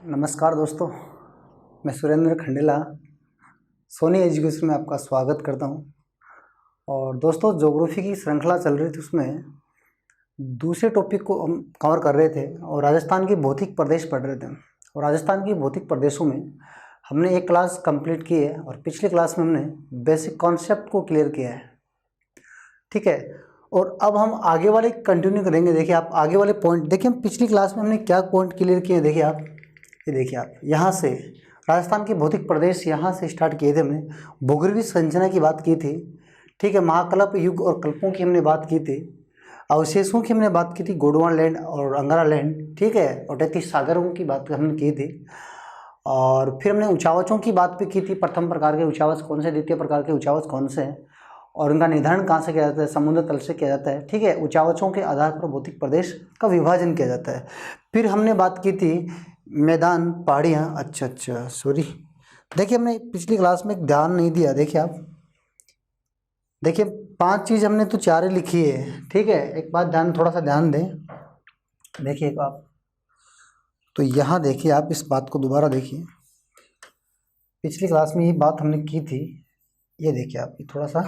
नमस्कार दोस्तों, मैं सुरेंद्र खंडेला सोनी एजुकेशन में आपका स्वागत करता हूं। और दोस्तों, ज्योग्राफी की श्रृंखला चल रही थी, उसमें दूसरे टॉपिक को हम कवर कर रहे थे और राजस्थान के भौतिक प्रदेश पढ़ रहे थे। और राजस्थान के भौतिक प्रदेशों में हमने एक क्लास कंप्लीट की है और पिछले क्लास में हमने बेसिक कॉन्सेप्ट को क्लियर किया है, ठीक है। और अब हम आगे वाले कंटिन्यू करेंगे। देखिए आप आगे वाले पॉइंट देखिए, हम पिछली क्लास में हमने क्या पॉइंट क्लियर किए हैं। देखिए आप, ये देखिए आप, यहाँ से राजस्थान के भौतिक प्रदेश यहाँ से स्टार्ट किए थे हमने। भूगर्भीय संरचना की बात की थी, ठीक है। महाकल्प युग और कल्पों की हमने बात की थी। अवशेषों की हमने बात की थी, गोंडवाना लैंड और अंगारा लैंड, ठीक है। और 33 सागरों की बात हमने की थी। और फिर हमने उचावचों की बात भी की थी। प्रथम प्रकार के उचावच कौन से, द्वितीय प्रकार के उचावच कौन से हैं और उनका निर्धारण कहाँ से किया जाता है, समुद्र तल से किया जाता है, ठीक है। उचावचों के आधार पर भौतिक प्रदेश का विभाजन किया जाता है। फिर हमने बात की थी मैदान, पहाड़ियाँ। अच्छा सॉरी, देखिए हमने पिछली क्लास में ध्यान नहीं दिया। देखिए आप, देखिए 5 चीज़ हमने तो 4 ही लिखी है, ठीक है। एक बात थोड़ा सा ध्यान दें। देखिए आप, तो यहाँ देखिए आप, इस बात को दोबारा देखिए। पिछली क्लास में ये बात हमने की थी, ये देखिए आप, ये थोड़ा सा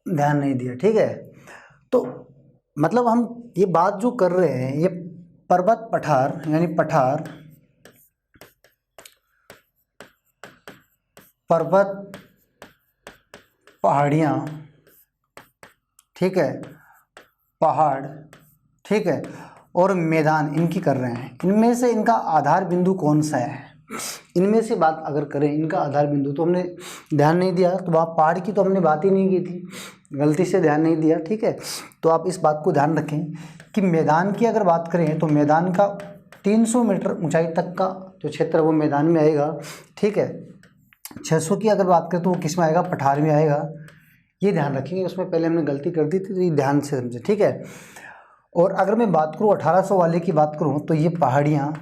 ध्यान नहीं दिया, ठीक है। तो मतलब हम ये बात जो कर रहे हैं, ये पर्वत पठार यानी पठार, पर्वत, पहाड़ियाँ, ठीक है, पहाड़, ठीक है, और मैदान, इनकी कर रहे हैं। इनमें से इनका आधार बिंदु कौन सा है, इनमें से बात अगर करें, इनका आधार बिंदु तो हमने ध्यान नहीं दिया। तो वहाँ पहाड़ की तो हमने बात ही नहीं की थी, गलती से ध्यान नहीं दिया, ठीक है। तो आप इस बात को ध्यान रखें कि मैदान की अगर बात करें तो मैदान का 300 मीटर ऊंचाई तक का जो क्षेत्र है वो मैदान में आएगा, ठीक है। 600 की अगर बात करें तो वो किस में आएगा, पठार में आएगा। ये ध्यान रखेंगे, उसमें पहले हमने गलती कर दी थी, तो ये ध्यान से समझे, ठीक है। और अगर मैं बात करूँ 1800 वाले की बात करूँ तो ये पहाड़ियाँ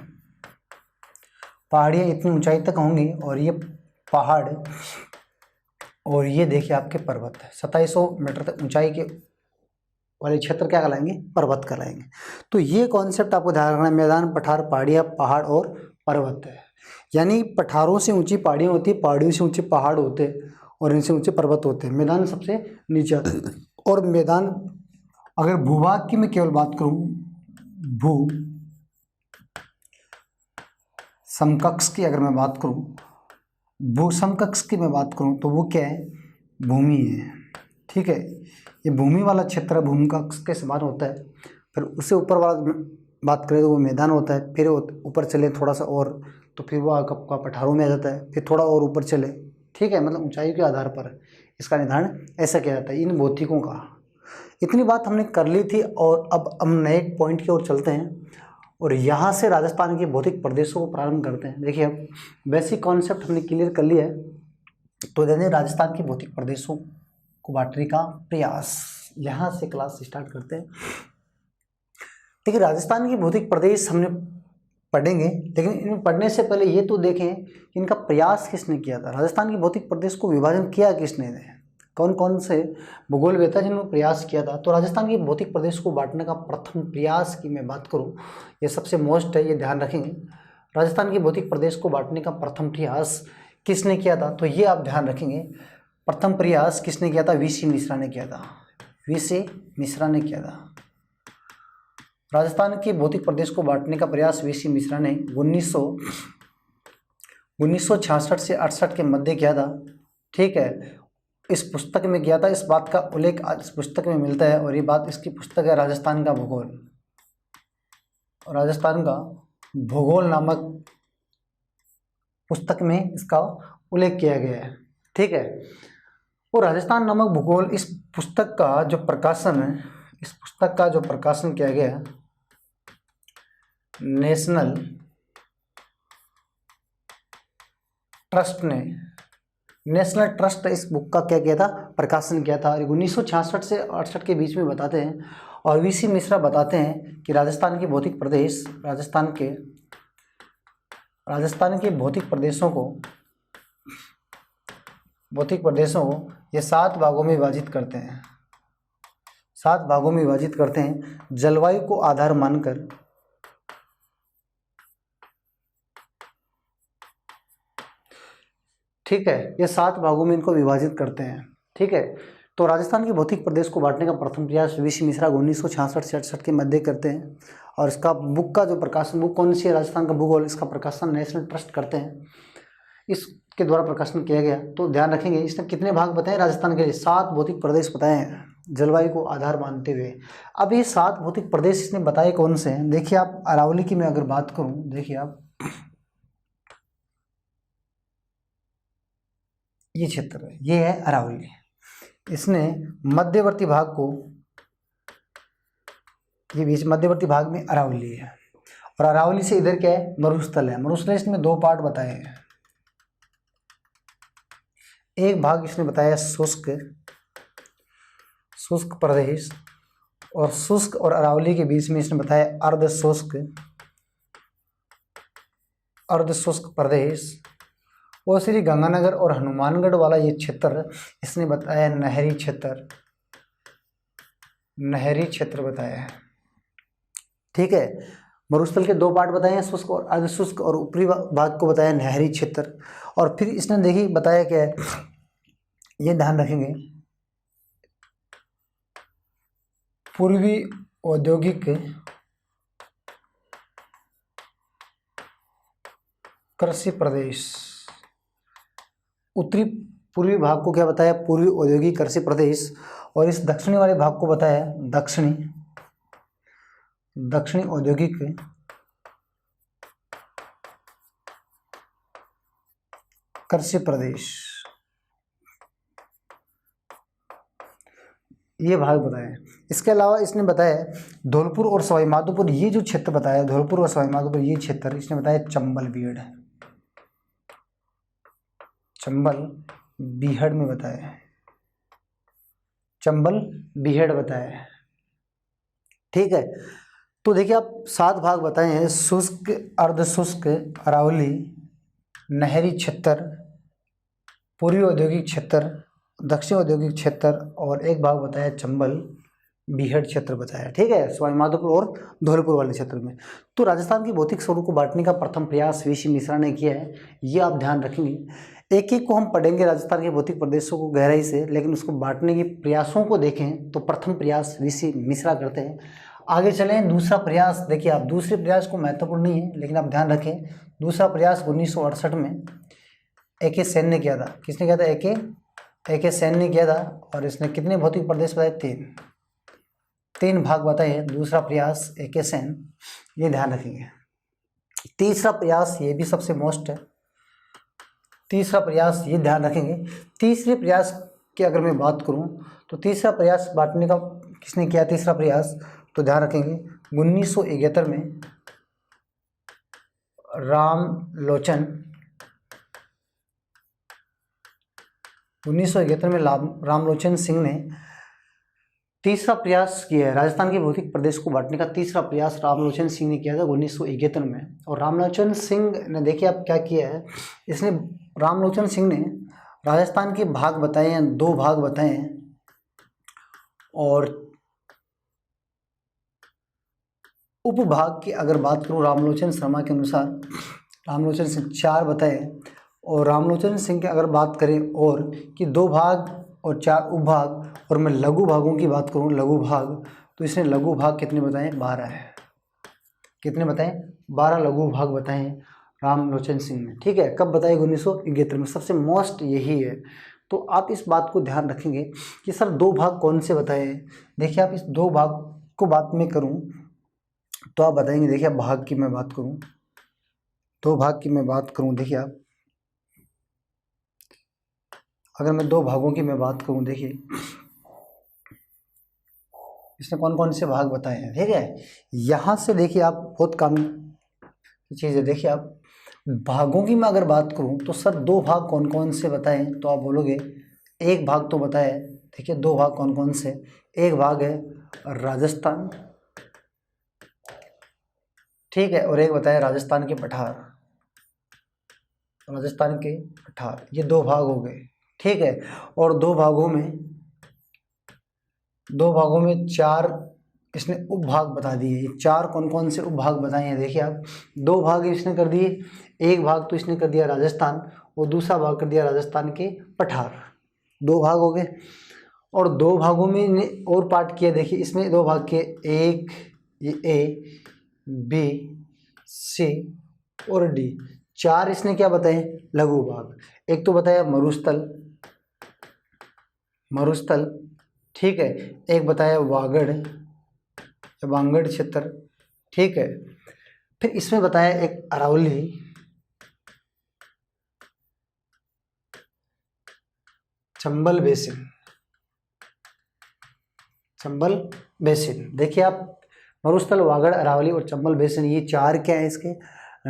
इतनी ऊंचाई तक होंगी और ये पहाड़, और ये देखिए आपके पर्वत है 2700 मीटर तक ऊंचाई के वाले क्षेत्र क्या कहलाएंगे, पर्वत कहलाएंगे। तो ये कॉन्सेप्ट आपको ध्यान रखना है, मैदान, पठार, पहाड़ियाँ, पहाड़ और पर्वत है। यानी पठारों से ऊंची पहाड़ियाँ होती है, पहाड़ियों से ऊंचे पहाड़ होते हैं और इनसे ऊंचे पर्वत होते हैं। मैदान सबसे नीचे आते हैं। और मैदान, अगर भूभाग की मैं केवल बात करूँ, भू समकक्ष की अगर मैं बात करूँ, भू समकक्ष की मैं बात करूँ तो वो क्या है, भूमि है, ठीक है। ये भूमि वाला क्षेत्र भूमकक्ष के समान होता है। फिर उससे ऊपर वाला बात करें तो वो मैदान होता है। फिर ऊपर चले थोड़ा सा और तो फिर वो आपका पठारों में आ जाता है। फिर थोड़ा और ऊपर चले, ठीक है, मतलब ऊंचाई के आधार पर इसका निर्धारण ऐसा किया जाता है इन भौतिकों का। इतनी बात हमने कर ली थी और अब हम नए पॉइंट की ओर चलते हैं और यहाँ से राजस्थान के भौतिक प्रदेशों को प्रारंभ करते हैं। देखिए अब बेसिक कॉन्सेप्ट हमने क्लियर कर लिया है, तो देखिए राजस्थान के भौतिक प्रदेशों को बांटने का प्रयास, यहाँ से क्लास स्टार्ट करते हैं। देखिए राजस्थान के भौतिक प्रदेश हमने पढ़ेंगे, लेकिन इनमें पढ़ने से पहले ये तो देखें कि इनका प्रयास किसने किया था। राजस्थान के भौतिक प्रदेश को विभाजन किया किसने है, कौन कौन से भूगोलवेत्ता जिन्होंने प्रयास किया था। तो राजस्थान के भौतिक प्रदेश को बांटने का प्रथम प्रयास की मैं बात करूं, ये सबसे मोस्ट है, ये ध्यान रखेंगे। राजस्थान के भौतिक प्रदेश को बांटने का प्रथम प्रयास किसने किया था, तो ये आप ध्यान रखेंगे। प्रथम प्रयास किसने किया था, वीसी मिश्रा ने किया था। वीसी मिश्रा ने किया था। राजस्थान के भौतिक प्रदेश को बांटने का प्रयास वीसी मिश्रा ने 1966 से 68 के मध्य किया था, ठीक है। इस पुस्तक में किया था। इस बात का उल्लेख इस पुस्तक में मिलता है और ये बात, इसकी पुस्तक है राजस्थान का भूगोल। राजस्थान का भूगोल नामक पुस्तक में इसका उल्लेख किया गया है, ठीक है। और राजस्थान नामक भूगोल, इस पुस्तक का जो प्रकाशन है, इस पुस्तक का जो प्रकाशन किया गया नेशनल ट्रस्ट ने, नेशनल ट्रस्ट इस बुक का क्या किया था, प्रकाशन किया था। 1966 से 68 के बीच में बताते हैं। और वीसी मिश्रा बताते हैं कि राजस्थान के भौतिक प्रदेश, राजस्थान के भौतिक प्रदेशों को ये 7 भागों में विभाजित करते हैं। 7 भागों में विभाजित करते हैं जलवायु को आधार मानकर। ठीक है, ये 7 भागों में इनको विभाजित करते हैं। ठीक है, तो राजस्थान के भौतिक प्रदेश को बांटने का प्रथम प्रयास वीसी मिश्रा 1966-67 के मध्य करते हैं। और इसका बुक का जो प्रकाशन, बुक कौन सी है, राजस्थान का भूगोल, इसका प्रकाशन नेशनल ट्रस्ट करते हैं, इसके द्वारा प्रकाशन किया गया। तो ध्यान रखेंगे, इसने कितने भाग बताए राजस्थान के लिए, 7 भौतिक प्रदेश बताए हैं जलवायु को आधार मानते हुए। अब ये 7 भौतिक प्रदेश इसने बताए कौन से हैं, देखिए आप अरावली की मैं अगर बात करूं, देखिए आप ये क्षेत्र है, ये है अरावली। इसने मध्यवर्ती भाग को, ये बीच मध्यवर्ती भाग में अरावली है, और अरावली से इधर क्या है, मरुस्थल है। मरुस्थल इसमें 2 पार्ट बताए हैं। एक भाग इसने बताया शुष्क प्रदेश, और शुष्क और अरावली के बीच में इसने बताया अर्ध शुष्क प्रदेश। और श्री गंगानगर और हनुमानगढ़ वाला ये क्षेत्र इसने बताया नहरी क्षेत्र बताया है। ठीक है, मरुस्थल के 2 पार्ट बताए हैं, शुष्क और अर्ध शुष्क, और ऊपरी भाग को बताया नहरी क्षेत्र। और फिर इसने देखिए बताया क्या है, ये ध्यान रखेंगे, पूर्वी औद्योगिक कृषि प्रदेश, उत्तरी पूर्वी भाग को क्या बताया, पूर्वी औद्योगिक कृषि प्रदेश। और इस दक्षिणी वाले भाग को बताया दक्षिणी औद्योगिक कृषि प्रदेश, ये भाग बताया। इसके अलावा इसने बताया धौलपुर और सवाई माधोपुर, ये जो क्षेत्र बताया धौलपुर और सवाई माधोपुर, ये क्षेत्र इसने बताया चंबल बीहड़ में बताया, चंबल बीहड़ बताया। ठीक है, तो देखिए आप 7 भाग बताए हैं, शुष्क, अर्ध शुष्क, अरावली, नहरी क्षेत्र, पूर्वी औद्योगिक क्षेत्र, दक्षिण औद्योगिक क्षेत्र, और एक भाग बताया चंबल बीहड़ क्षेत्र बताया। ठीक है, सवाई माधोपुर और धौलपुर वाले क्षेत्र में। तो राजस्थान की भौतिक स्वरूप को बांटने का प्रथम प्रयास वीसी मिश्रा ने किया है, ये आप ध्यान रखेंगे। एक एक को हम पढ़ेंगे राजस्थान के भौतिक प्रदेशों को गहराई से, लेकिन उसको बांटने के प्रयासों को देखें तो प्रथम प्रयास वीसी मिश्रा करते हैं। आगे चलें, दूसरा प्रयास देखिए आप, दूसरे प्रयास को महत्वपूर्ण नहीं है लेकिन आप ध्यान रखें, दूसरा प्रयास 1968 में AK सेन ने किया था। किसने किया था? AK सेन ने किया था। और इसने कितने भौतिक प्रदेश बताए? 3 भाग बताए हैं। दूसरा प्रयास AK सेन, ये ध्यान रखेंगे। तीसरा प्रयास, ये भी सबसे मोस्ट है, तीसरा प्रयास ये ध्यान रखेंगे। तीसरे प्रयास की अगर मैं बात करूं तो तीसरा प्रयास बांटने का किसने किया? तीसरा प्रयास तो ध्यान रखेंगे 1971 में रामलोचन, 1971 में रामलोचन सिंह ने तीसरा प्रयास किया है। राजस्थान के भौतिक प्रदेश को बांटने का तीसरा प्रयास रामलोचन सिंह ने किया था 1971 में। और रामलोचन सिंह ने देखिए आप क्या किया है, इसने रामलोचन सिंह ने राजस्थान के भाग बताए हैं, 2 भाग बताए हैं। और उपभाग की अगर बात करूँ रामलोचन शर्मा के अनुसार, रामलोचन सिंह 4 बताए। और रामलोचन सिंह की अगर बात करें और कि 2 भाग और 4 उपभाग, और मैं लघु भागों की बात करूं लघु भाग, तो इसने लघु भाग कितने बताए? 12 है। कितने बताए? 12 लघु भाग बताए हैं रामलोचन सिंह ने। ठीक है, कब बताए? 1971 में। सबसे मोस्ट यही है। तो आप इस बात को ध्यान रखेंगे कि सर 2 भाग कौन से बताए हैं। देखिए आप इस 2 भाग को बात में करूँ तो आप बताएंगे। देखिए आप भाग की मैं बात करूँ, 2 भाग की मैं बात करूँ, देखिए आप अगर मैं 2 भागों की मैं बात करूँ, देखिए इसने कौन कौन से भाग बताए हैं। ठीक है, यहाँ से देखिए आप बहुत काम की चीज़ है। देखिए आप भागों की मैं अगर बात करूँ तो सर 2 भाग कौन कौन से बताए? तो आप बोलोगे 1 भाग तो बताया है। देखिए 2 भाग कौन कौन से? एक भाग है राजस्थान, ठीक है, और एक बताया राजस्थान के पठार, राजस्थान के पठार, ये 2 भाग हो गए। ठीक है, और 2 भागों में 4 इसने उपभाग बता दिए। ये 4 कौन कौन से उपभाग बताए हैं? देखिए आप 2 भाग इसने कर दिए, एक भाग तो इसने कर दिया राजस्थान, और दूसरा भाग कर दिया राजस्थान के पठार। 2 भाग हो गए। और 2 भागों में और पार्ट किया, देखिए इसमें 2 भाग किए, एक ये ए, बी, सी और डी। 4 इसने क्या बताए, लघु भाग। एक तो बताया मरुस्थल, मरुस्थल, ठीक है। एक बताया वागड़, वांगड़ क्षेत्र, ठीक है। फिर इसमें बताया एक अरावली, चंबल बेसिन, चंबल बेसिन। देखिए आप, मरुस्थल, वागड़, अरावली और चंबल बेसिन, ये 4 क्या है, इसके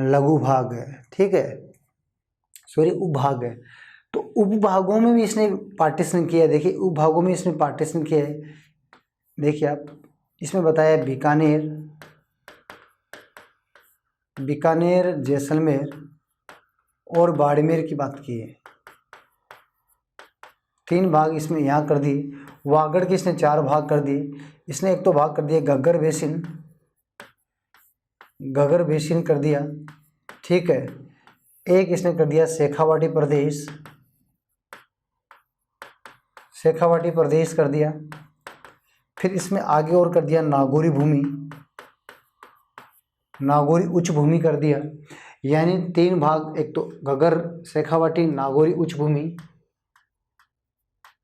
लघु भाग है, ठीक है, सॉरी उपभाग है। तो उपभागों में भी इसने पार्टीशन किया है। देखिए उपभागों में इसने पार्टीशन किया है। देखिए आप, इसमें बताया बीकानेर, बीकानेर, जैसलमेर और बाड़मेर की बात की है। 3 भाग इसमें यहाँ कर दिए। वागड़ के इसने 4 भाग कर दिए। इसने एक तो भाग कर दिया घग्गर बेसिन, घग्गर बेसिन कर दिया, ठीक है। एक इसने कर दिया शेखावाटी प्रदेश, शेखावाटी प्रदेश कर दिया। फिर इसमें आगे और कर दिया नागौरी भूमि, नागौरी उच्च भूमि कर दिया। यानी 3 भाग, एक तो घग्गर, शेखावाटी, नागौरी उच्च भूमि,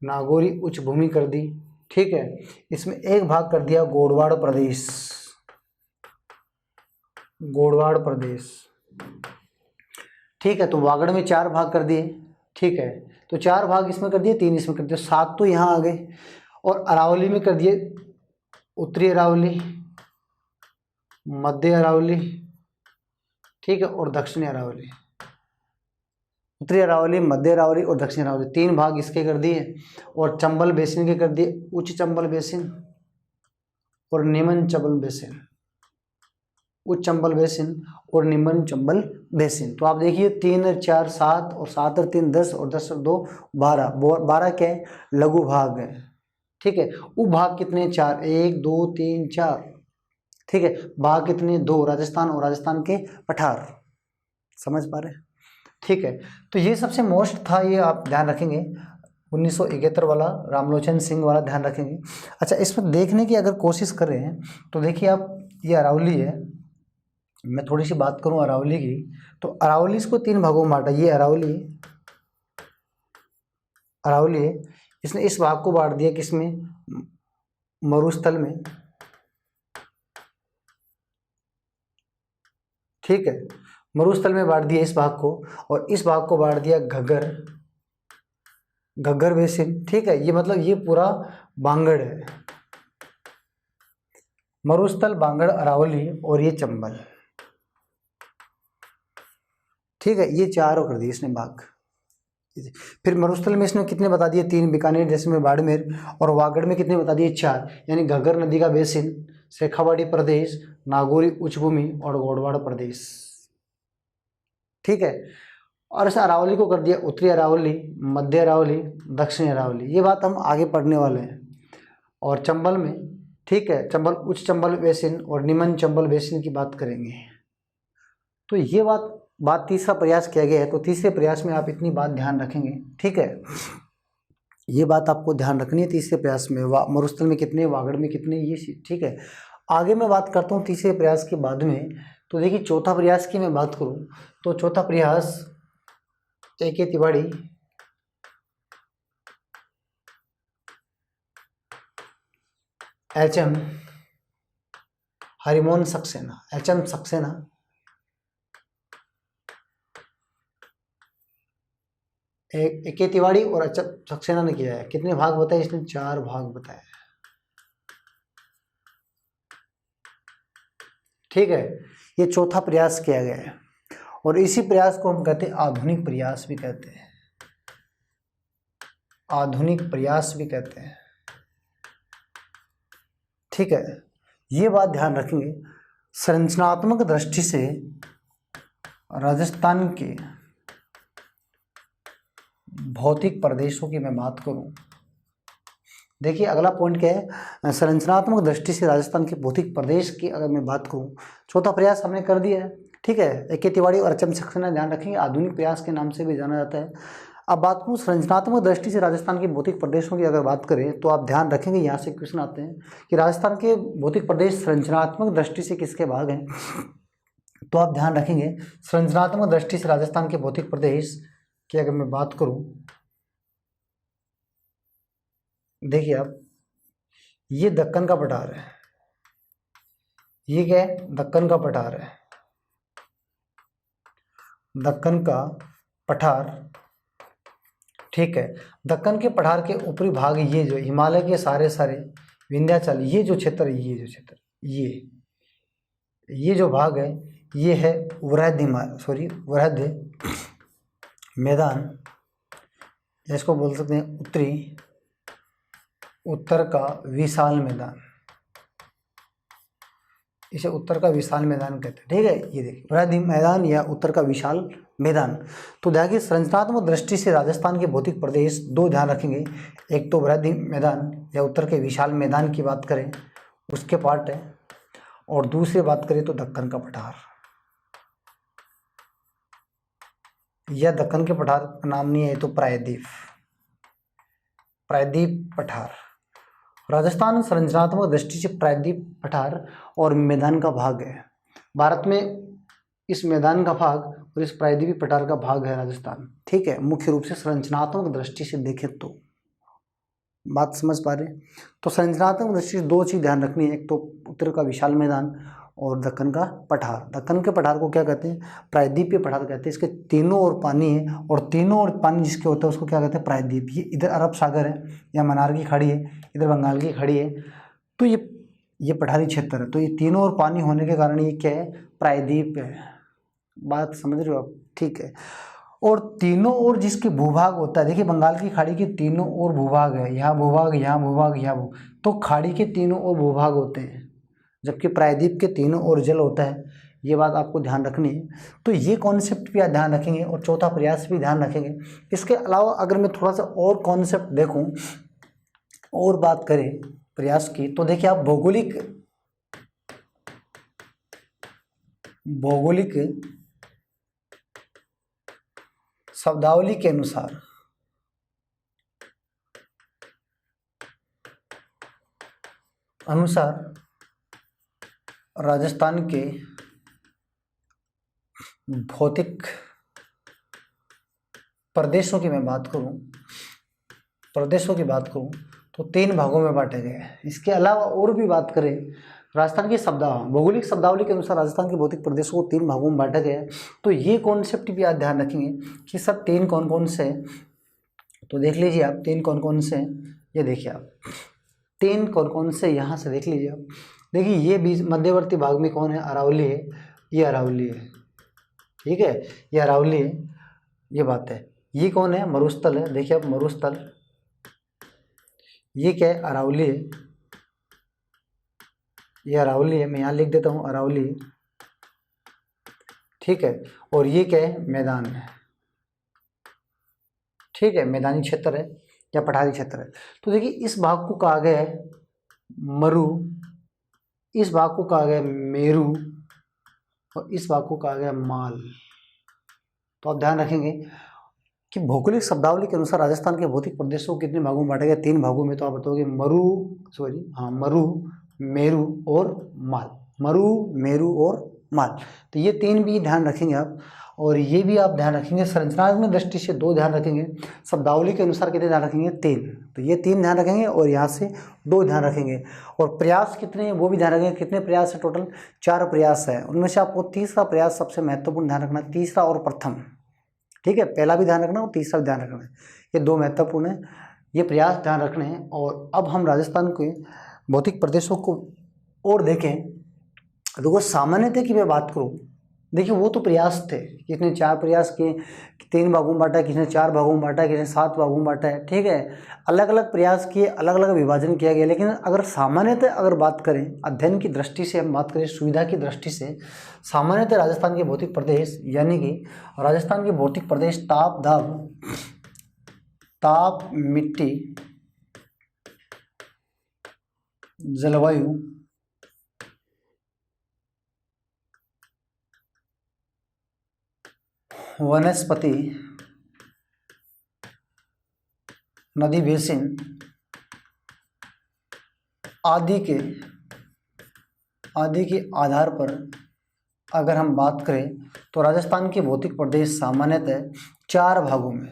नागौरी उच्च भूमि कर दी, ठीक है। इसमें एक भाग कर दिया गोडवाड़ प्रदेश, गोडवाड़ प्रदेश, ठीक है। तो वागड़ में 4 भाग कर दिए, ठीक है। तो 4 भाग इसमें कर दिए, 3 इसमें कर दिए, 7 तो यहाँ आ गए। और अरावली में कर दिए उत्तरी अरावली, मध्य अरावली, ठीक है, और दक्षिणी अरावली। उत्तरी अरावली, मध्य अरावली और दक्षिण अरावली, 3 भाग इसके कर दिए। और चंबल बेसिन के कर दिए उच्च चंबल बेसिन और निम्न चंबल बेसिन, उच्च चंबल बेसिन और निम्न चंबल बेसिन। तो आप देखिए 3 और 4 7 और 7 और 3 10 और 10 और 2 12, 12 क्या है, लघु भाग है, ठीक है। उपभाग कितने, 4, 1 2 3 4, ठीक है। भाग कितने, 2, राजस्थान और राजस्थान के पठार। समझ पा रहे हैं, ठीक है। तो ये सबसे मोस्ट था, ये आप ध्यान रखेंगे। 1971 वाला रामलोचन सिंह वाला ध्यान रखेंगे। अच्छा, इसमें देखने की अगर कोशिश कर रहे हैं तो देखिए आप, ये अरावली है। मैं थोड़ी सी बात करूं अरावली की, तो अरावली इसको 3 भागों में बांटा। ये अरावली, अरावली है, इसने इस भाग को बांट दिया किसमें, मरुस्थल में, ठीक है। मरुस्थल में बांट दिया इस भाग को, और इस भाग को बांट दिया घग्गर, घग्गर बेसिन, ठीक है। ये मतलब ये पूरा बांगड़ है, मरुस्थल, बांगड़, अरावली और ये चंबल, ठीक है। ये 4 कर दिए इसने भाग। फिर मरुस्थल में इसने कितने बता दिए, 3, बीकानेर, जैसलमेर, बाड़मेर। और वागड़ में कितने बता दिए, 4, यानी घग्गर नदी का बेसिन, शेखावाटी प्रदेश, नागौरी उच्च भूमि और गोडवाड़ प्रदेश, ठीक है। और इस अरावली को कर दिया उत्तरी अरावली, मध्य अरावली, दक्षिणी अरावली। ये बात हम आगे पढ़ने वाले हैं। और चंबल में, ठीक है, चंबल, उच्च चंबल बेसिन और निम्न चंबल बेसिन की बात करेंगे। तो ये बात तीसरा प्रयास किया गया है। तो तीसरे प्रयास में आप इतनी बात ध्यान रखेंगे, ठीक है। ये बात आपको ध्यान रखनी है तीसरे प्रयास में, मरुस्थल में कितने, वागड़ में कितने, ये, ठीक है। आगे मैं बात करता हूँ तीसरे प्रयास के बाद में। तो देखिए चौथा प्रयास की मैं बात करूँ तो चौथा प्रयास A.K. Tiwari, H.M. Harimohan Saxena, H.M. Saxena, A.K. Tiwari और H.M. सक्सेना ने किया है। कितने भाग बताए इसने, 4 भाग बताए, ठीक है। ये चौथा प्रयास किया गया है। और इसी प्रयास को हम कहते हैं आधुनिक प्रयास भी कहते हैं, आधुनिक प्रयास भी कहते हैं, ठीक है। ये बात ध्यान रखेंगे। संरचनात्मक दृष्टि से राजस्थान के भौतिक प्रदेशों की मैं बात करूं, देखिए अगला पॉइंट क्या है, संरचनात्मक दृष्टि से राजस्थान के भौतिक प्रदेश की अगर मैं बात करूं, चौथा प्रयास हमने कर दिया है। ठीक है। AK तिवारी और HM सक्सेना ध्यान रखेंगे, आधुनिक प्रयास के नाम से भी जाना जाता है। अब बात करूँ संरचनात्मक दृष्टि से राजस्थान के भौतिक प्रदेशों की अगर बात करें तो आप ध्यान रखेंगे, यहाँ से क्वेश्चन आते हैं कि राजस्थान के भौतिक प्रदेश संरचनात्मक दृष्टि से किसके भाग हैं। तो आप ध्यान रखेंगे संरचनात्मक दृष्टि से राजस्थान के भौतिक प्रदेश की अगर मैं बात करूं, देखिए आप, ये दक्कन का पठार है, ये क्या है, दक्कन का पठार है, दक्कन का पठार, ठीक है। दक्कन के पठार के ऊपरी भाग ये जो हिमालय के सारे सारे विंध्याचल, ये जो क्षेत्र है, ये जो क्षेत्र, ये जो भाग है, ये है वृहद मैदान, इसको बोल सकते हैं उत्तर का विशाल मैदान, इसे उत्तर का विशाल मैदान कहते हैं, ठीक है। ये देखिए वृहद मैदान या उत्तर का विशाल मैदान। तो देखिए संरचनात्मक दृष्टि से राजस्थान के भौतिक प्रदेश दो ध्यान रखेंगे, एक तो वृहद मैदान या उत्तर के विशाल मैदान की बात करें उसके पार्ट है, और दूसरी बात करें तो दक्कन का पठार, या दक्कन के पठार का नाम नहीं है तो प्रायद्वीप पठार। राजस्थान संरचनात्मक दृष्टि से प्रायद्वीप पठार और मैदान का भाग है। भारत में इस मैदान का भाग और इस प्रायद्वीप पठार का भाग है राजस्थान, ठीक है। मुख्य रूप से संरचनात्मक दृष्टि से देखें तो बात समझ पा रहे हैं। तो संरचनात्मक दृष्टि से दो चीज़ ध्यान रखनी है, एक तो उत्तर का विशाल मैदान और दक्कन का पठार। दक्कन के पठार को क्या कहते हैं, प्रायद्वीपीय पठार कहते हैं। इसके तीनों ओर पानी है और तीनों ओर पानी जिसके होता है उसको क्या कहते हैं, प्रायद्वीप। ये इधर अरब सागर है या मन्नार की खाड़ी है, इधर बंगाल की खाड़ी है, तो ये पठारी क्षेत्र है। तो ये तीनों ओर पानी होने के कारण ये क्या है, प्रायद्वीप है। बात समझ रहे हो आप, ठीक है। और तीनों ओर जिसके भूभाग होता है, देखिए बंगाल की खाड़ी के तीनों ओर भूभाग है, यहाँ भूभाग, यहाँ भूभाग, यहाँ भूभाग, तो खाड़ी के तीनों ओर भूभाग होते हैं, जबकि प्रायद्वीप के तीनों ओर जल होता है। ये बात आपको ध्यान रखनी है। तो ये कॉन्सेप्ट भी आप ध्यान रखेंगे और चौथा प्रयास भी ध्यान रखेंगे। इसके अलावा अगर मैं थोड़ा सा और कॉन्सेप्ट देखूं और बात करें प्रयास की, तो देखिए आप भौगोलिक शब्दावली के अनुसार राजस्थान के भौतिक प्रदेशों की मैं बात करूं, तो 3 भागों में बांटे गए हैं। इसके अलावा और भी बात करें, राजस्थान की भौगोलिक शब्दावली के अनुसार राजस्थान के भौतिक प्रदेशों को 3 भागों में बांटा गया है। तो ये कॉन्सेप्ट भी आप ध्यान रखेंगे कि सब 3 कौन कौन से हैं। तो देख लीजिए आप 3 कौन कौन से हैं, ये देखिए आप 3 कौन कौन से, यहाँ से देख लीजिए आप। देखिए ये बीच मध्यवर्ती भाग में कौन है, अरावली है, ये अरावली है, ठीक है, ये अरावली है, ये बात है। ये कौन है, मरुस्थल है, देखिए आप मरुस्थल, ये क्या है, अरावली है, ये अरावली है, मैं यहाँ लिख देता हूँ अरावली, ठीक है। और ये क्या है, मैदान है, ठीक है, मैदानी क्षेत्र है या पठारी क्षेत्र है। तो देखिए इस भाग को कहा गया है मरु, इस भाग को कहा गया मेरू और इस भाग को कहा गया माल। तो आप ध्यान रखेंगे कि भौगोलिक शब्दावली के अनुसार राजस्थान के भौतिक प्रदेशों को कितने भागों में बांटा गया, 3 भागों में। तो आप बताओगे मरु, मेरू और माल, मरु, मेरू और माल। तो ये 3 भी ध्यान रखेंगे आप। और ये भी आप ध्यान रखेंगे संरचनात्मक दृष्टि से 2 ध्यान रखेंगे, शब्दावली के अनुसार कितने ध्यान रखेंगे, 3। तो ये 3 ध्यान रखेंगे और यहाँ से 2 ध्यान रखेंगे। और प्रयास कितने हैं वो भी ध्यान रखेंगे, कितने प्रयास है, टोटल 4 प्रयास है। उनमें से आपको तीसरा प्रयास सबसे महत्वपूर्ण ध्यान रखना, तीसरा और प्रथम, ठीक है। पहला भी ध्यान रखना और तीसरा भी ध्यान रखना है, ये 2 महत्वपूर्ण है, ये प्रयास ध्यान रखने हैं। और अब हम राजस्थान के भौतिक प्रदेशों को और देखें। देखो सामान्यतः की मैं बात करूँ, देखिए वो तो प्रयास थे, किसने 4 प्रयास किए, 3 भागों में बांटा, किसने 4 भागों में बांटा, किसने 7 भागों में बांटा है, ठीक है। अलग अलग प्रयास किए, अलग अलग विभाजन किया गया। लेकिन अगर सामान्यतः अगर बात करें, अध्ययन की दृष्टि से हम बात करें, सुविधा की दृष्टि से, सामान्यतः राजस्थान के भौतिक प्रदेश यानी कि राजस्थान के भौतिक प्रदेश ताप, मिट्टी, जलवायु वनस्पति नदी बेसिन आदि के आधार पर अगर हम बात करें तो राजस्थान के भौतिक प्रदेश सामान्यतः 4 भागों में,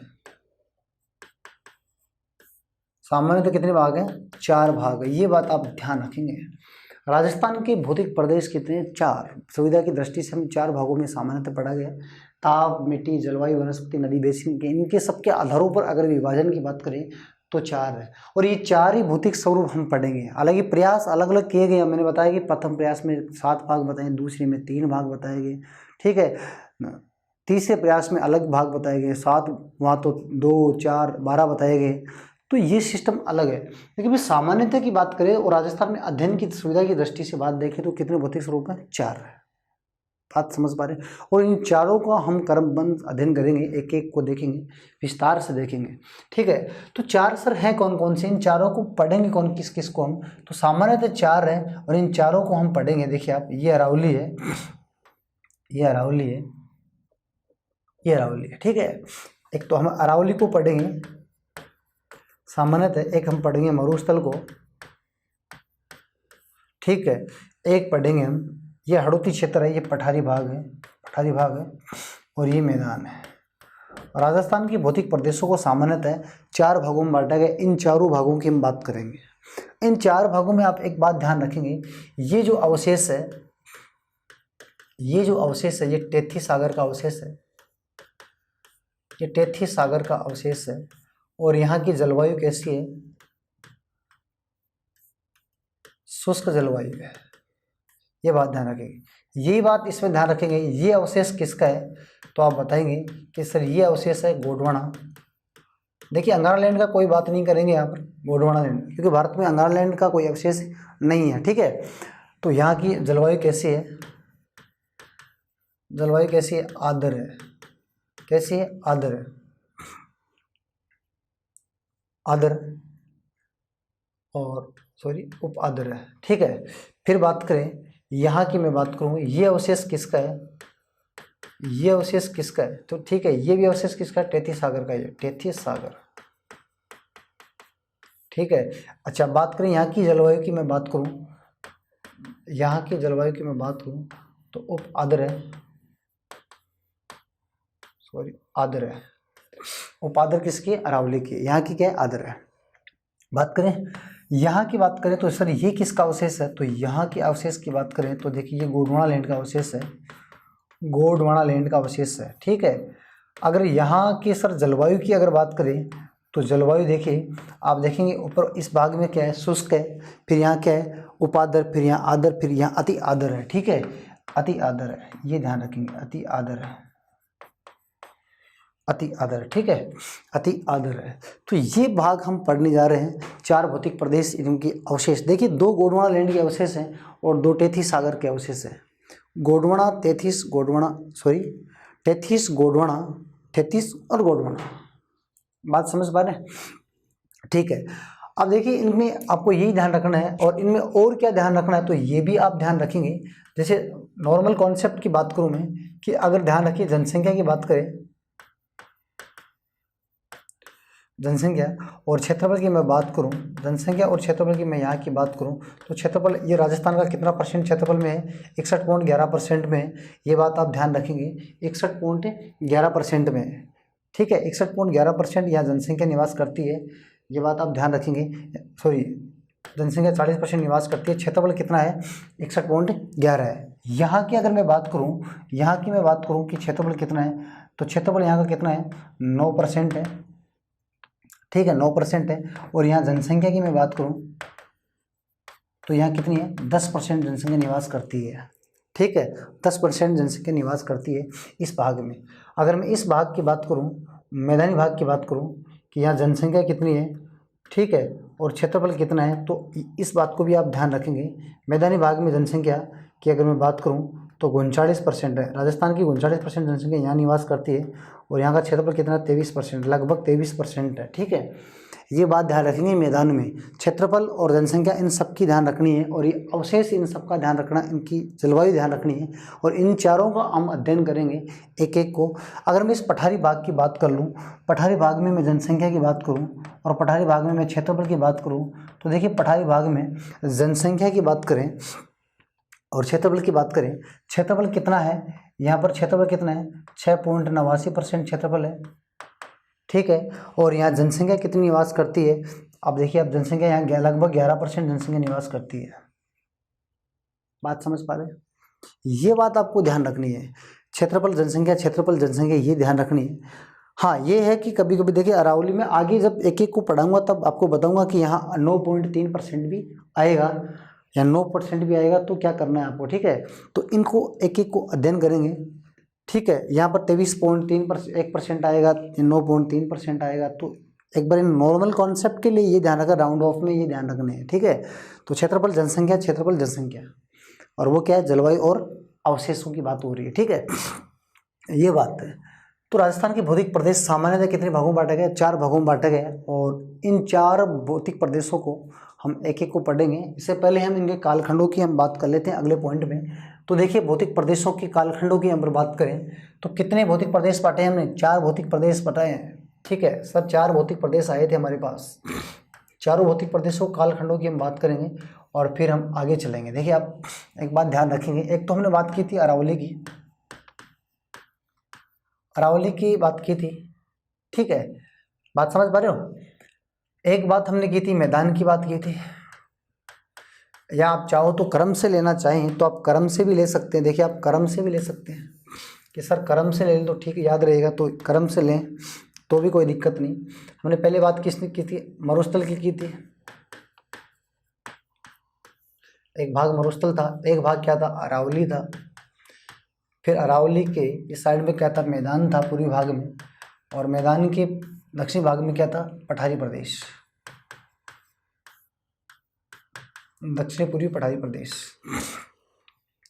सामान्यतः कितने भाग हैं? 4 भाग है। ये बात आप ध्यान रखेंगे। राजस्थान के भौतिक प्रदेश कितने? 4। सुविधा की दृष्टि से हम 4 भागों में सामान्यतः पढ़ा गया। ताप, मिट्टी, जलवायु, वनस्पति, नदी बेसिन के इनके सबके आधारों पर अगर विभाजन की बात करें तो 4 है। और ये 4 ही भौतिक स्वरूप हम पढ़ेंगे। हालांकि प्रयास अलग अलग किए गए। मैंने बताया कि प्रथम प्रयास में 7 भाग बताए, दूसरे में 3 भाग बताए गए, ठीक है। तीसरे प्रयास में अलग भाग बताए गए, 7 वहाँ तो 2, 4, 12 बताए गए। तो ये सिस्टम अलग है। लेकिन सामान्यतः की बात करें और राजस्थान में अध्ययन की सुविधा की दृष्टि से बात देखें तो कितने भौतिक स्वरूप हैं? 4 है। बात समझ पा रहे हैं? और इन चारों का हम क्रमबद्ध अध्ययन करेंगे, एक एक को देखेंगे, विस्तार से देखेंगे, ठीक है। तो 4 सर हैं कौन कौन से? इन चारों को पढ़ेंगे कौन किस किस को हम? तो सामान्यतः 4 है और इन चारों को हम पढ़ेंगे। देखिए आप, ये अरावली है, ये अरावली है, ये अरावली है, ठीक है। एक तो हम अरावली को पढ़ेंगे सामान्यतः, एक हम पढ़ेंगे मरुस्थल को, ठीक है। एक पढ़ेंगे हम, ये हड़ौती क्षेत्र है, ये पठारी भाग है, पठारी भाग है, और ये मैदान है। राजस्थान के भौतिक प्रदेशों को सामान्यतः 4 भागों में बांटा गया। इन चारों भागों की हम बात करेंगे। इन 4 भागों में आप एक बात ध्यान रखेंगे, ये जो अवशेष है, ये जो अवशेष है, ये टेथी सागर का अवशेष है, ये टेथी सागर का अवशेष है। और यहाँ की जलवायु कैसी है? शुष्क जलवायु है। ये बात ध्यान रखेंगे, ये बात इसमें ध्यान रखेंगे। ये अवशेष किसका है? तो आप बताएंगे कि सर ये अवशेष है गोंडवाना। देखिए अंगारा लैंड का कोई बात नहीं करेंगे यहाँ पर, गोंडवाना लैंड, क्योंकि भारत में अंगारा लैंड का कोई अवशेष नहीं है, ठीक है। तो यहाँ की जलवायु कैसी है? जलवायु कैसी है? आर्द्र है। कैसी है? आर्द्र है, आर्द्र और उप आर्द्र है, ठीक है। फिर बात करें यहाँ की, मैं बात करूँ, ये अवशेष किसका है? ये अवशेष किसका है? तो ठीक है, ये भी अवशेष किसका है? टेथी सागर का, ये टेथी सागर, ठीक है। अच्छा, बात करें यहाँ की जलवायु की, मैं बात करूँ, यहाँ की जलवायु की मैं बात करूँ तो उप आर्द्र है, आर्द्र है। उपाद्र किसकी? अरावली की। यहाँ की क्या है? आर्द्र है। बात करें यहाँ की, बात करें तो सर ये किसका अवशेष है? तो यहाँ के अवशेष की बात करें तो देखिए ये गोंडवाना लैंड का अवशेष है, गोंडवाना लैंड का अवशेष है, ठीक है। अगर यहाँ की सर जलवायु की अगर बात करें तो जलवायु देखिए, आप देखेंगे ऊपर इस भाग में क्या है? शुष्क है, फिर यहाँ क्या है? उपाद्र, फिर यहाँ आर्द्र, फिर यहाँ अति आर्द्र है, ठीक है। अति आर्द्र है, ये ध्यान रखेंगे, अति आर्द्र है, अति आर्द्र, ठीक है, अति आर्द्र है। तो ये भाग हम पढ़ने जा रहे हैं। 4 भौतिक प्रदेश, इनकी अवशेष देखिए, 2 गोंडवाना लैंड के अवशेष हैं और 2 टेथी सागर के अवशेष हैं। गोंडवाना, तेथिस, गोंडवाना, टेथिस, गोंडवाना, टेथिस और गोंडवाना। बात समझ पा रहे हैं? ठीक है। अब देखिए इनमें आपको यही ध्यान रखना है, और इनमें और क्या ध्यान रखना है तो ये भी आप ध्यान रखेंगे। जैसे नॉर्मल कॉन्सेप्ट की बात करूँ मैं, कि अगर ध्यान रखिए जनसंख्या की बात करें, जनसंख्या और क्षेत्रफल की मैं बात करूं, जनसंख्या और क्षेत्रफल की मैं यहाँ की बात करूं तो क्षेत्रफल, ये राजस्थान का कितना % क्षेत्रफल में है? 61.11% में है। ये बात आप ध्यान रखेंगे, 61.11% में है, ठीक है। 61.11% यहाँ जनसंख्या निवास करती है, ये बात आप ध्यान रखेंगे। जनसंख्या 40% निवास करती है। क्षेत्रफल कितना है? 61.11 है। यहाँ की अगर मैं बात करूँ, यहाँ की मैं बात करूँ कि क्षेत्रफल कितना है, तो क्षेत्रफल यहाँ का कितना है? 9% है, ठीक है, 9% है। और यहाँ जनसंख्या की मैं बात करूं तो यहाँ कितनी है? 10% जनसंख्या निवास करती है, ठीक है, 10% जनसंख्या निवास करती है इस भाग में। अगर मैं इस भाग की बात करूं, मैदानी भाग की बात करूं कि यहाँ जनसंख्या कितनी है, ठीक है, और क्षेत्रफल कितना है, तो इस बात को भी आप ध्यान रखेंगे। मैदानी भाग में जनसंख्या की अगर मैं बात करूँ तो 39% है। राजस्थान की 39% जनसंख्या यहाँ निवास करती है, और यहाँ का क्षेत्रफल कितना? 23%, लगभग 23% है, ठीक है। ये बात ध्यान रखेंगे मैदान में क्षेत्रफल और जनसंख्या इन सब की ध्यान रखनी है, और ये अवशेष इन सब का ध्यान रखना, इनकी जलवायु ध्यान रखनी है, और इन चारों का हम अध्ययन करेंगे एक एक को। अगर मैं इस पठारी भाग की बात कर लूँ, पठारी भाग में मैं जनसंख्या की बात करूँ और पठारी भाग में मैं क्षेत्रफल की बात करूँ, तो देखिए पठारी भाग में जनसंख्या की बात करें और क्षेत्रफल की बात करें, क्षेत्रफल कितना है यहाँ पर, क्षेत्रफल कितना है 6.89% क्षेत्रफल है, ठीक है। और यहाँ जनसंख्या कितनी निवास करती है, अब देखिए अब जनसंख्या यहाँ लगभग 11% जनसंख्या निवास करती है। बात समझ पा रहे हैं? ये बात आपको ध्यान रखनी है, क्षेत्रफल जनसंख्या ये ध्यान रखनी है। हाँ ये है कि कभी कभी देखिए अरावली में आगे जब एक एक को पढ़ाऊंगा तब आपको बताऊंगा कि यहाँ 9.3% भी आएगा या 9% भी आएगा, तो क्या करना है आपको, ठीक है। तो इनको एक एक को अध्ययन करेंगे, ठीक है। यहाँ पर 23.1% आएगा, 9.3% आएगा, तो एक बार इन नॉर्मल कॉन्सेप्ट के लिए ये ध्यान रखा, राउंड ऑफ में ये ध्यान रखने हैं, ठीक है। तो क्षेत्रफल जनसंख्या और वो क्या है, जलवायु और अवशेषों की बात हो रही है, ठीक है। ये बात है। तो राजस्थान के भौतिक प्रदेश सामान्यतः कितने भागों में बांटे गए, 4 भागों में बांटे गए, और इन 4 भौतिक प्रदेशों को हम एक एक को पढ़ेंगे। इससे पहले हम इनके कालखंडों की हम बात कर लेते हैं अगले पॉइंट में। तो देखिए भौतिक प्रदेशों की कालखंडों की हम बात करें तो कितने भौतिक प्रदेश बांटे हमने, 4 भौतिक प्रदेश बताए हैं, ठीक है। सब 4 भौतिक प्रदेश आए थे हमारे पास, चारों भौतिक प्रदेशों कालखंडों की हम बात करेंगे और फिर हम आगे चलेंगे। देखिए आप एक बात ध्यान रखेंगे, एक तो हमने बात की थी अरावली की बात की थी, ठीक है। बात समझ पा रहे हो? एक बात हमने की थी मैदान की बात की थी, या आप चाहो तो क्रम से लेना चाहें तो आप क्रम से भी ले सकते हैं। देखिए आप क्रम से भी ले सकते हैं कि सर क्रम से ले लें तो ठीक याद रहेगा, तो क्रम से लें तो भी कोई दिक्कत नहीं। हमने पहले बात किसने की थी, मरुस्थल की थी। एक भाग मरुस्थल था, एक भाग क्या था, अरावली था। फिर अरावली के इस साइड में क्या था, मैदान था पूर्वी भाग में, और मैदान के दक्षिणी भाग में क्या था, पठारी प्रदेश, दक्षिण पूर्वी पठारी प्रदेश।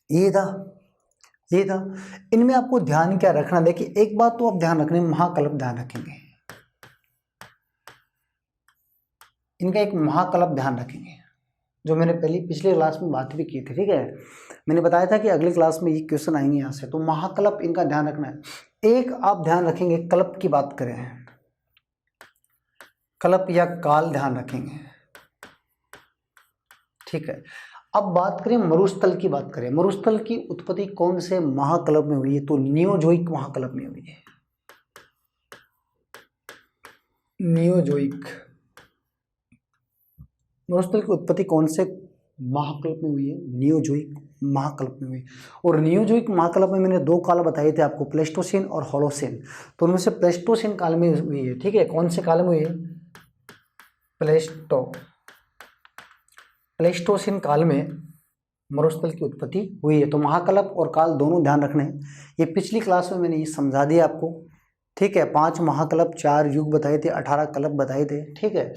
ये था। इनमें आपको ध्यान क्या रखना, देखिए एक बात तो आप ध्यान रखने, महाकल्प ध्यान रखेंगे, इनका एक महाकल्प ध्यान रखेंगे, जो मैंने पिछले क्लास में बात भी की थी, ठीक है। मैंने बताया था कि अगली क्लास में ये क्वेश्चन आएंगे यहाँ से, तो महाकल्प इनका ध्यान रखना है। एक आप ध्यान रखेंगे, कल्प की बात करें, कल्प या काल ध्यान रखेंगे, ठीक है। अब बात करें मरुस्थल की, बात करें मरुस्थल की उत्पत्ति कौन से महाकल्प में हुई है, तो नियोजोइक महाकल्प में हुई है। नियोजोइक मरुस्थल की उत्पत्ति कौन से महाकल्प में हुई है, नियोजोइक महाकल्प में हुई। और नियोजोइक महाकल्प में मैंने 2 काल बताए थे आपको, प्लेस्टोसीन और होलोसीन। तो उनमें से प्लेस्टोसीन काल में हुई है, ठीक है। कौन से काल में हुई है, प्लेस्टोसीन काल में मरुस्थल की उत्पत्ति हुई है। तो महाकल्प और काल दोनों ध्यान रखने हैं। ये पिछली क्लास में मैंने ये समझा दिया आपको, ठीक है। 5 महाकल्प, 4 युग बताए थे, 18 कल्प बताए थे, ठीक है।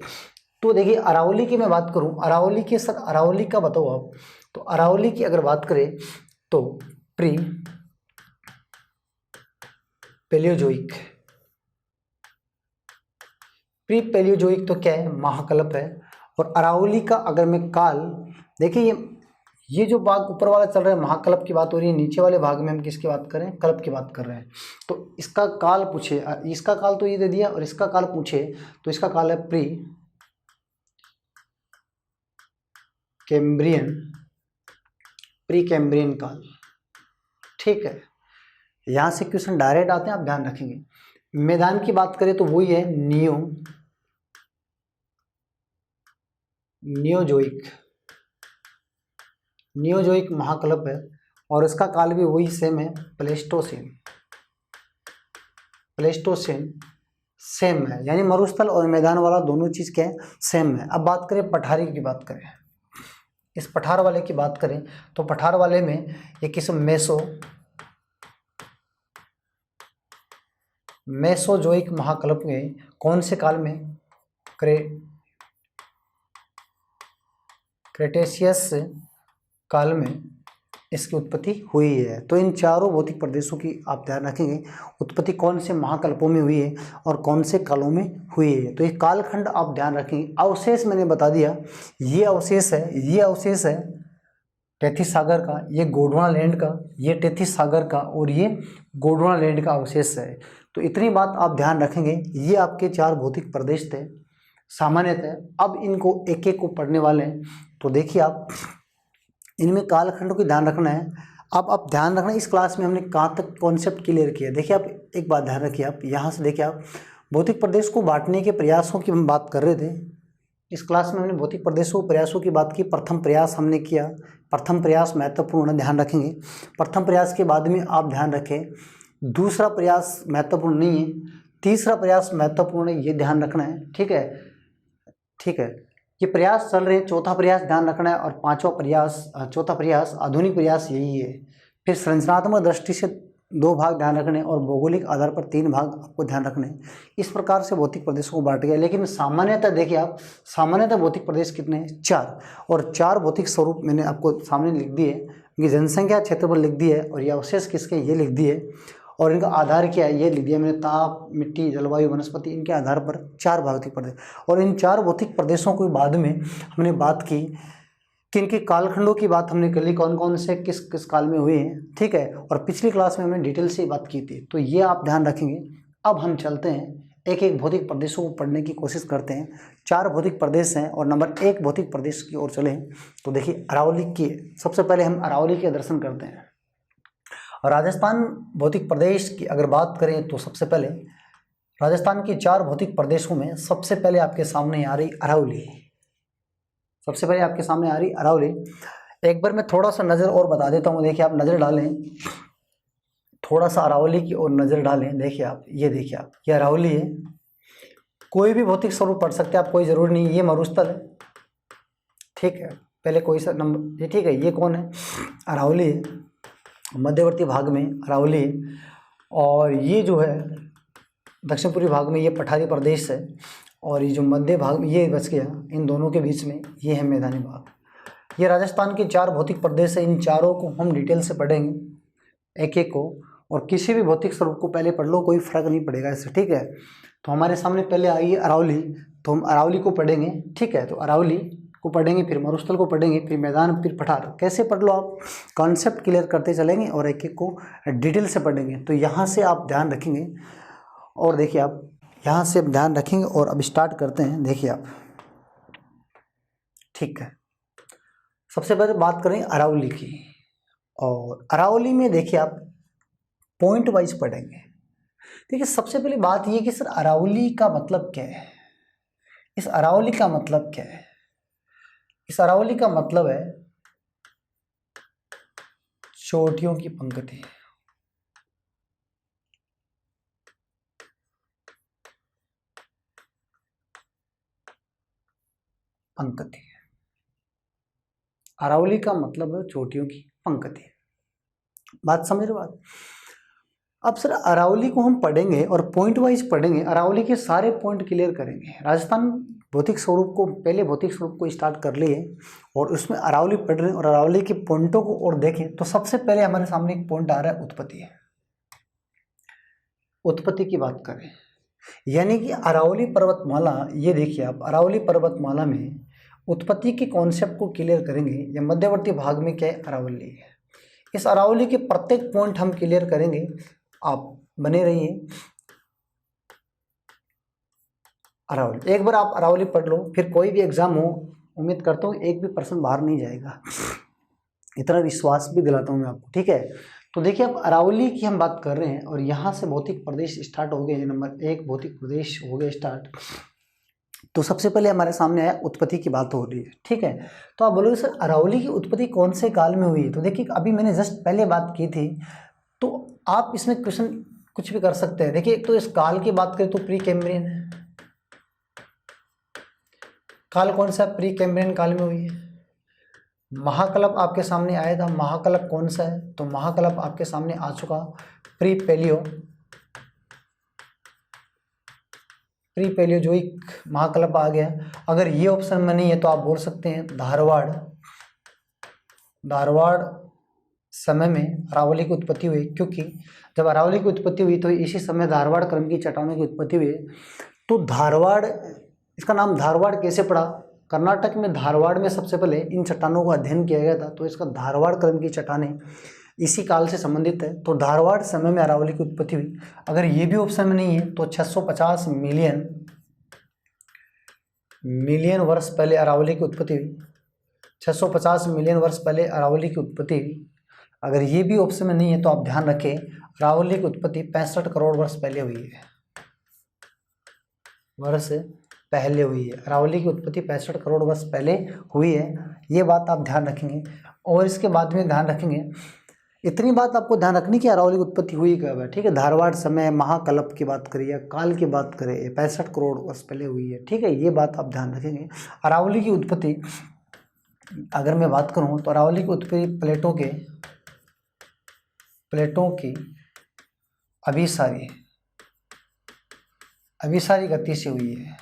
तो देखिए अरावली की मैं बात करूं, अरावली के सर अरावली का बताओ आप, तो अरावली की अगर बात करें तो प्री पैलियोजोइक तो क्या है, महाकल्प है। और अरावली का अगर मैं काल, देखिए ये जो भाग ऊपर वाला चल रहा है महाकल्प की बात हो रही है, नीचे वाले भाग में हम किसकी बात कर रहे हैं, कल्प की बात कर रहे हैं। तो इसका काल पूछे, इसका काल तो ये दे दिया, और इसका काल पूछे तो इसका काल है प्री कैम्ब्रियन काल, ठीक है। यहां से क्वेश्चन डायरेक्ट आते हैं, आप ध्यान रखेंगे। मैदान की बात करें तो वही है नियोजोइक महाकल्प है, और इसका काल भी वही सेम है, प्लेस्टोसीन सेम है, यानी मरुस्थल और मैदान वाला दोनों चीज क्या है, सेम है। अब बात करें पठारी की बात करें, इस पठार वाले की बात करें तो पठार वाले में ये किस्म मेसोजोइक महाकल्प में कौन से काल में, क्रेटेशियस काल में इसकी उत्पत्ति हुई है। तो इन चारों भौतिक प्रदेशों की आप ध्यान रखेंगे, उत्पत्ति कौन से महाकल्पों में हुई है और कौन से कालों में हुई है। तो ये कालखंड आप ध्यान रखेंगे। अवशेष मैंने बता दिया, ये अवशेष है, ये अवशेष है टेथिस सागर का, ये गोंडवाना लैंड का, ये टेथिस सागर का और ये गोंडवाना लैंड का अवशेष है। तो इतनी बात आप ध्यान रखेंगे। ये आपके 4 भौतिक प्रदेश थे सामान्यतः। अब इनको एक एक को पढ़ने वाले हैं। तो देखिए आप इनमें कालखंडों की ध्यान रखना है। अब आप ध्यान रखना, इस क्लास में हमने कहाँ तक कॉन्सेप्ट क्लियर किया। देखिए आप एक बात ध्यान रखिए, आप यहाँ से देखिए, आप भौतिक प्रदेश को बांटने के प्रयासों की हम बात कर रहे थे। इस क्लास में हमने भौतिक प्रदेशों प्रयासों की बात की। प्रथम प्रयास हमने किया, प्रथम प्रयास महत्वपूर्ण, ध्यान रखेंगे। प्रथम प्रयास के बाद में आप ध्यान रखें दूसरा प्रयास महत्वपूर्ण नहीं है, तीसरा प्रयास महत्वपूर्ण है, ये ध्यान रखना है। ठीक है, ठीक है, ये प्रयास चल रहे हैं। चौथा प्रयास ध्यान रखना है और चौथा प्रयास आधुनिक प्रयास यही है। फिर संरचनात्मक दृष्टि से 2 भाग ध्यान रखने और भौगोलिक आधार पर 3 भाग आपको ध्यान रखने। इस प्रकार से भौतिक प्रदेशों को बांट गया। लेकिन सामान्यतः देखिए आप, सामान्यतः भौतिक प्रदेश कितने हैं? 4, और 4 भौतिक स्वरूप मैंने आपको सामने लिख दिए। इनकी जनसंख्या, क्षेत्रफल लिख दी है, और ये अवशेष किसके ये लिख दिए, और इनका आधार क्या है ये लिख दिया मैंने। ताप, मिट्टी, जलवायु, वनस्पति, इनके आधार पर 4 भौतिक प्रदेश। और इन 4 भौतिक प्रदेशों के बाद में हमने बात की कि इनके कालखंडों की बात हमने कर ली, कौन कौन से किस किस काल में हुए हैं। ठीक है, और पिछली क्लास में हमने डिटेल से बात की थी। तो ये आप ध्यान रखेंगे। अब हम चलते हैं, एक एक भौतिक प्रदेशों को पढ़ने की कोशिश करते हैं। 4 भौतिक प्रदेश हैं और नंबर 1 भौतिक प्रदेश की ओर चले। तो देखिए अरावली की, सबसे पहले हम अरावली के दर्शन करते हैं। और राजस्थान भौतिक प्रदेश की अगर बात करें तो सबसे पहले राजस्थान के 4 भौतिक प्रदेशों में सबसे पहले आपके सामने आ रही अरावली। सबसे पहले आपके सामने आ रही अरावली। एक बार मैं थोड़ा सा नज़र और बता देता हूँ। देखिए आप नज़र डालें, थोड़ा सा अरावली की ओर नज़र डालें। देखिए आप, ये देखिए आप, ये अरावली है। कोई भी भौतिक स्वरूप पढ़ सकते हैं आप, कोई ज़रूरी नहीं। ये मरुस्थल है, ठीक है, पहले कोई सा नंबर, ये ठीक है। ये कौन है? अरावली है। मध्यवर्ती भाग में अरावली है, और ये जो है दक्षिण पूर्वी भाग में ये पठारी प्रदेश है, और ये जो मध्य भाग में ये बच गया, इन दोनों के बीच में ये है मैदानी भाग। ये राजस्थान के 4 भौतिक प्रदेश है। इन चारों को हम डिटेल से पढ़ेंगे एक एक को, और किसी भी भौतिक स्वरूप को पहले पढ़ लो, कोई फर्क नहीं पड़ेगा इससे। ठीक है, तो हमारे सामने पहले आई है अरावली, तो हम अरावली को पढ़ेंगे। ठीक है, तो अरावली को पढ़ेंगे, फिर मरुस्थल को पढ़ेंगे, फिर मैदान, फिर पठार। कैसे पढ़ लो आप, कॉन्सेप्ट क्लियर करते चलेंगे और एक एक को डिटेल से पढ़ेंगे। तो यहाँ से आप ध्यान रखेंगे, और देखिए आप यहाँ से ध्यान रखेंगे। और अब स्टार्ट करते हैं। देखिए आप, ठीक है, सबसे पहले बात करें अरावली की। और अरावली में देखिए आप पॉइंट वाइज पढ़ेंगे। देखिए सबसे पहले बात ये कि सर अरावली का मतलब क्या है? इस अरावली का मतलब क्या है? इस अरावली का मतलब है चोटियों की पंक्ति। पंक्ति, अरावली का मतलब है चोटियों की पंक्ति। बात समझ रहे हो बात? अब सर अरावली को हम पढ़ेंगे और पॉइंट वाइज पढ़ेंगे, अरावली के सारे पॉइंट क्लियर करेंगे। राजस्थान भौतिक स्वरूप को, पहले भौतिक स्वरूप को स्टार्ट कर लिए और उसमें अरावली पढ़ रहे हैं, और अरावली के पॉइंटों को और देखें तो सबसे पहले हमारे सामने एक पॉइंट आ रहा है उत्पत्ति। उत्पत्ति की बात करें, यानी कि अरावली पर्वतमाला, ये देखिए आप, अरावली पर्वतमाला में उत्पत्ति के कॉन्सेप्ट को क्लियर करेंगे। या मध्यवर्ती भाग में क्या है? अरावली है। इस अरावली के प्रत्येक पॉइंट हम क्लियर करेंगे, आप बने रहिए। अरावली, एक बार आप अरावली पढ़ लो, फिर कोई भी एग्जाम हो, उम्मीद करता हूँ एक भी पर्सन बाहर नहीं जाएगा, इतना विश्वास भी दिलाता हूँ मैं आपको। ठीक है, तो देखिए अब अरावली की हम बात कर रहे हैं, और यहाँ से भौतिक प्रदेश स्टार्ट हो गए। नंबर 1 भौतिक प्रदेश हो गए स्टार्ट। तो सबसे पहले हमारे सामने आया उत्पत्ति की बात हो रही है। ठीक है, तो आप बोलोगे सर अरावली की उत्पत्ति कौन से काल में हुई है? तो देखिए अभी मैंने जस्ट पहले बात की थी, तो आप इसमें क्वेश्चन कुछ भी कर सकते हैं। देखिए एक तो इस काल की बात करें तो प्री कैम्ब्रियन है। काल कौन सा? प्री कैम्ब्रियन काल में हुई है। महाकल्प आपके सामने आया था, महाकल्प कौन सा है? तो महाकल्प आपके सामने आ चुका, प्री पैलियो। प्री पैलियोजोइक महाकल्प आ गया। अगर ये ऑप्शन में नहीं है तो आप बोल सकते हैं धारवाड़। धारवाड़ समय में अरावली की उत्पत्ति हुई, क्योंकि जब अरावली की उत्पत्ति हुई तो इसी समय धारवाड़ क्रम की चट्टानों की उत्पत्ति हुई। तो धारवाड़, इसका नाम धारवाड़ कैसे पड़ा? कर्नाटक में धारवाड़ में सबसे पहले इन चट्टानों का अध्ययन किया गया था, तो इसका धारवाड़ क्रम की चट्टानें इसी काल से संबंधित है। तो धारवाड़ समय में अरावली की उत्पत्ति हुई। अगर ये भी ऑप्शन में नहीं है तो 650 मिलियन वर्ष पहले अरावली की उत्पत्ति हुई। 650 मिलियन वर्ष पहले अरावली की उत्पत्ति हुई। अगर ये भी ऑप्शन में नहीं है तो आप ध्यान रखें, अरावली की उत्पत्ति 65 करोड़ वर्ष पहले हुई है। अरावली की उत्पत्ति 65 करोड़ वर्ष पहले हुई है, ये बात आप ध्यान रखेंगे। और इसके बाद में ध्यान रखेंगे, इतनी बात आपको ध्यान रखनी कि अरावली की उत्पत्ति हुई कब है, ठीक है। धारवाड़ समय, महाकल्प की बात करें या काल की बात करें, 65 करोड़ वर्ष पहले हुई है, ठीक है। ये बात आप ध्यान रखेंगे। अरावली की उत्पत्ति अगर मैं बात करूं तो अरावली की उत्पत्ति प्लेटों की अभिसारी गति से हुई है।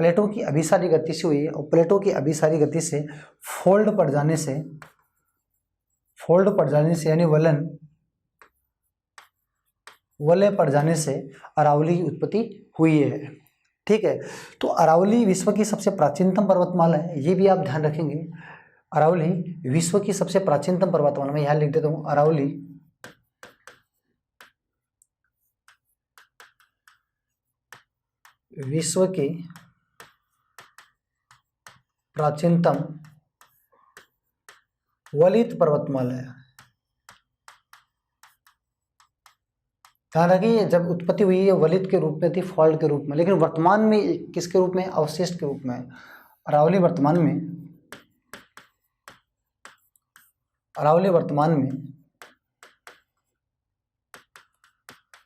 प्लेटों की अभिसारी गति से हुई है, और प्लेटों की अभिसारी गति से फोल्ड पड़ जाने से यानी वलय पड़ जाने से अरावली की उत्पत्ति हुई है, ठीक है। तो अरावली विश्व की सबसे प्राचीनतम पर्वतमाला है, ये भी आप ध्यान रखेंगे। अरावली विश्व की सबसे प्राचीनतम पर्वतमाला, मैं यहाँ लिख देता हूँ, अरावली विश्व की प्राचीनतम वलित पर्वतमाला है। ध्यान रखिए, जब उत्पत्ति हुई है वलित के रूप में थी, फॉल्ट के रूप में, लेकिन वर्तमान में किसके रूप में? अवशिष्ट के रूप में। अरावली वर्तमान में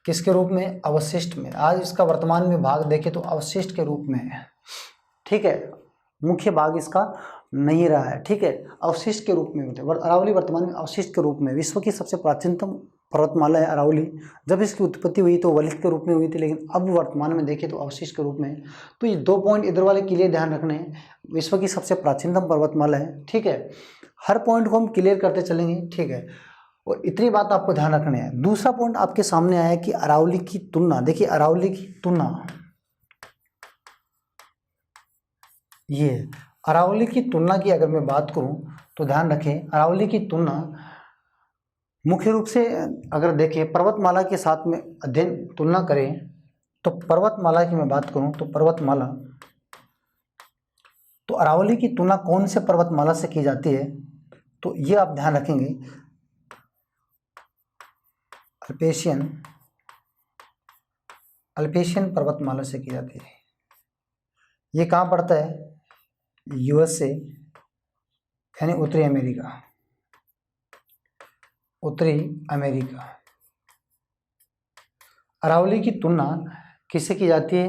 किसके रूप में? अवशिष्ट में। आज इसका वर्तमान में भाग देखें तो अवशिष्ट के रूप में है, ठीक है। मुख्य भाग इसका नहीं रहा है, ठीक है। अवशिष्ट के रूप में होते हैं। अरावली वर्तमान में अवशिष्ट के रूप में, विश्व की सबसे प्राचीनतम पर्वतमाला है अरावली। जब इसकी उत्पत्ति हुई तो वलित के रूप में हुई थी, लेकिन अब वर्तमान में देखें तो अवशिष्ट के रूप में। तो ये 2 पॉइंट इधर वाले क्लियर ध्यान रखने हैं। विश्व की सबसे प्राचीनतम पर्वतमाला है, ठीक है। हर पॉइंट को हम क्लियर करते चलेंगे, ठीक है। और इतनी बात आपको ध्यान रखनी है। दूसरा पॉइंट आपके सामने आया कि अरावली की तुलना, देखिए अरावली की तुलना, ये अरावली की तुलना की अगर मैं बात करूं तो ध्यान रखें, अरावली की तुलना मुख्य रूप से अगर देखें पर्वतमाला के साथ में अध्ययन तुलना करें तो पर्वतमाला की मैं बात करूं तो पर्वतमाला, तो अरावली की तुलना कौन से पर्वतमाला से की जाती है? तो ये आप ध्यान रखेंगे, अल्पेशियन पर्वतमाला से की जाती है। ये कहाँ पड़ता है? यूएसए यानी उत्तरी अमेरिका। अरावली की तुलना किससे की जाती है?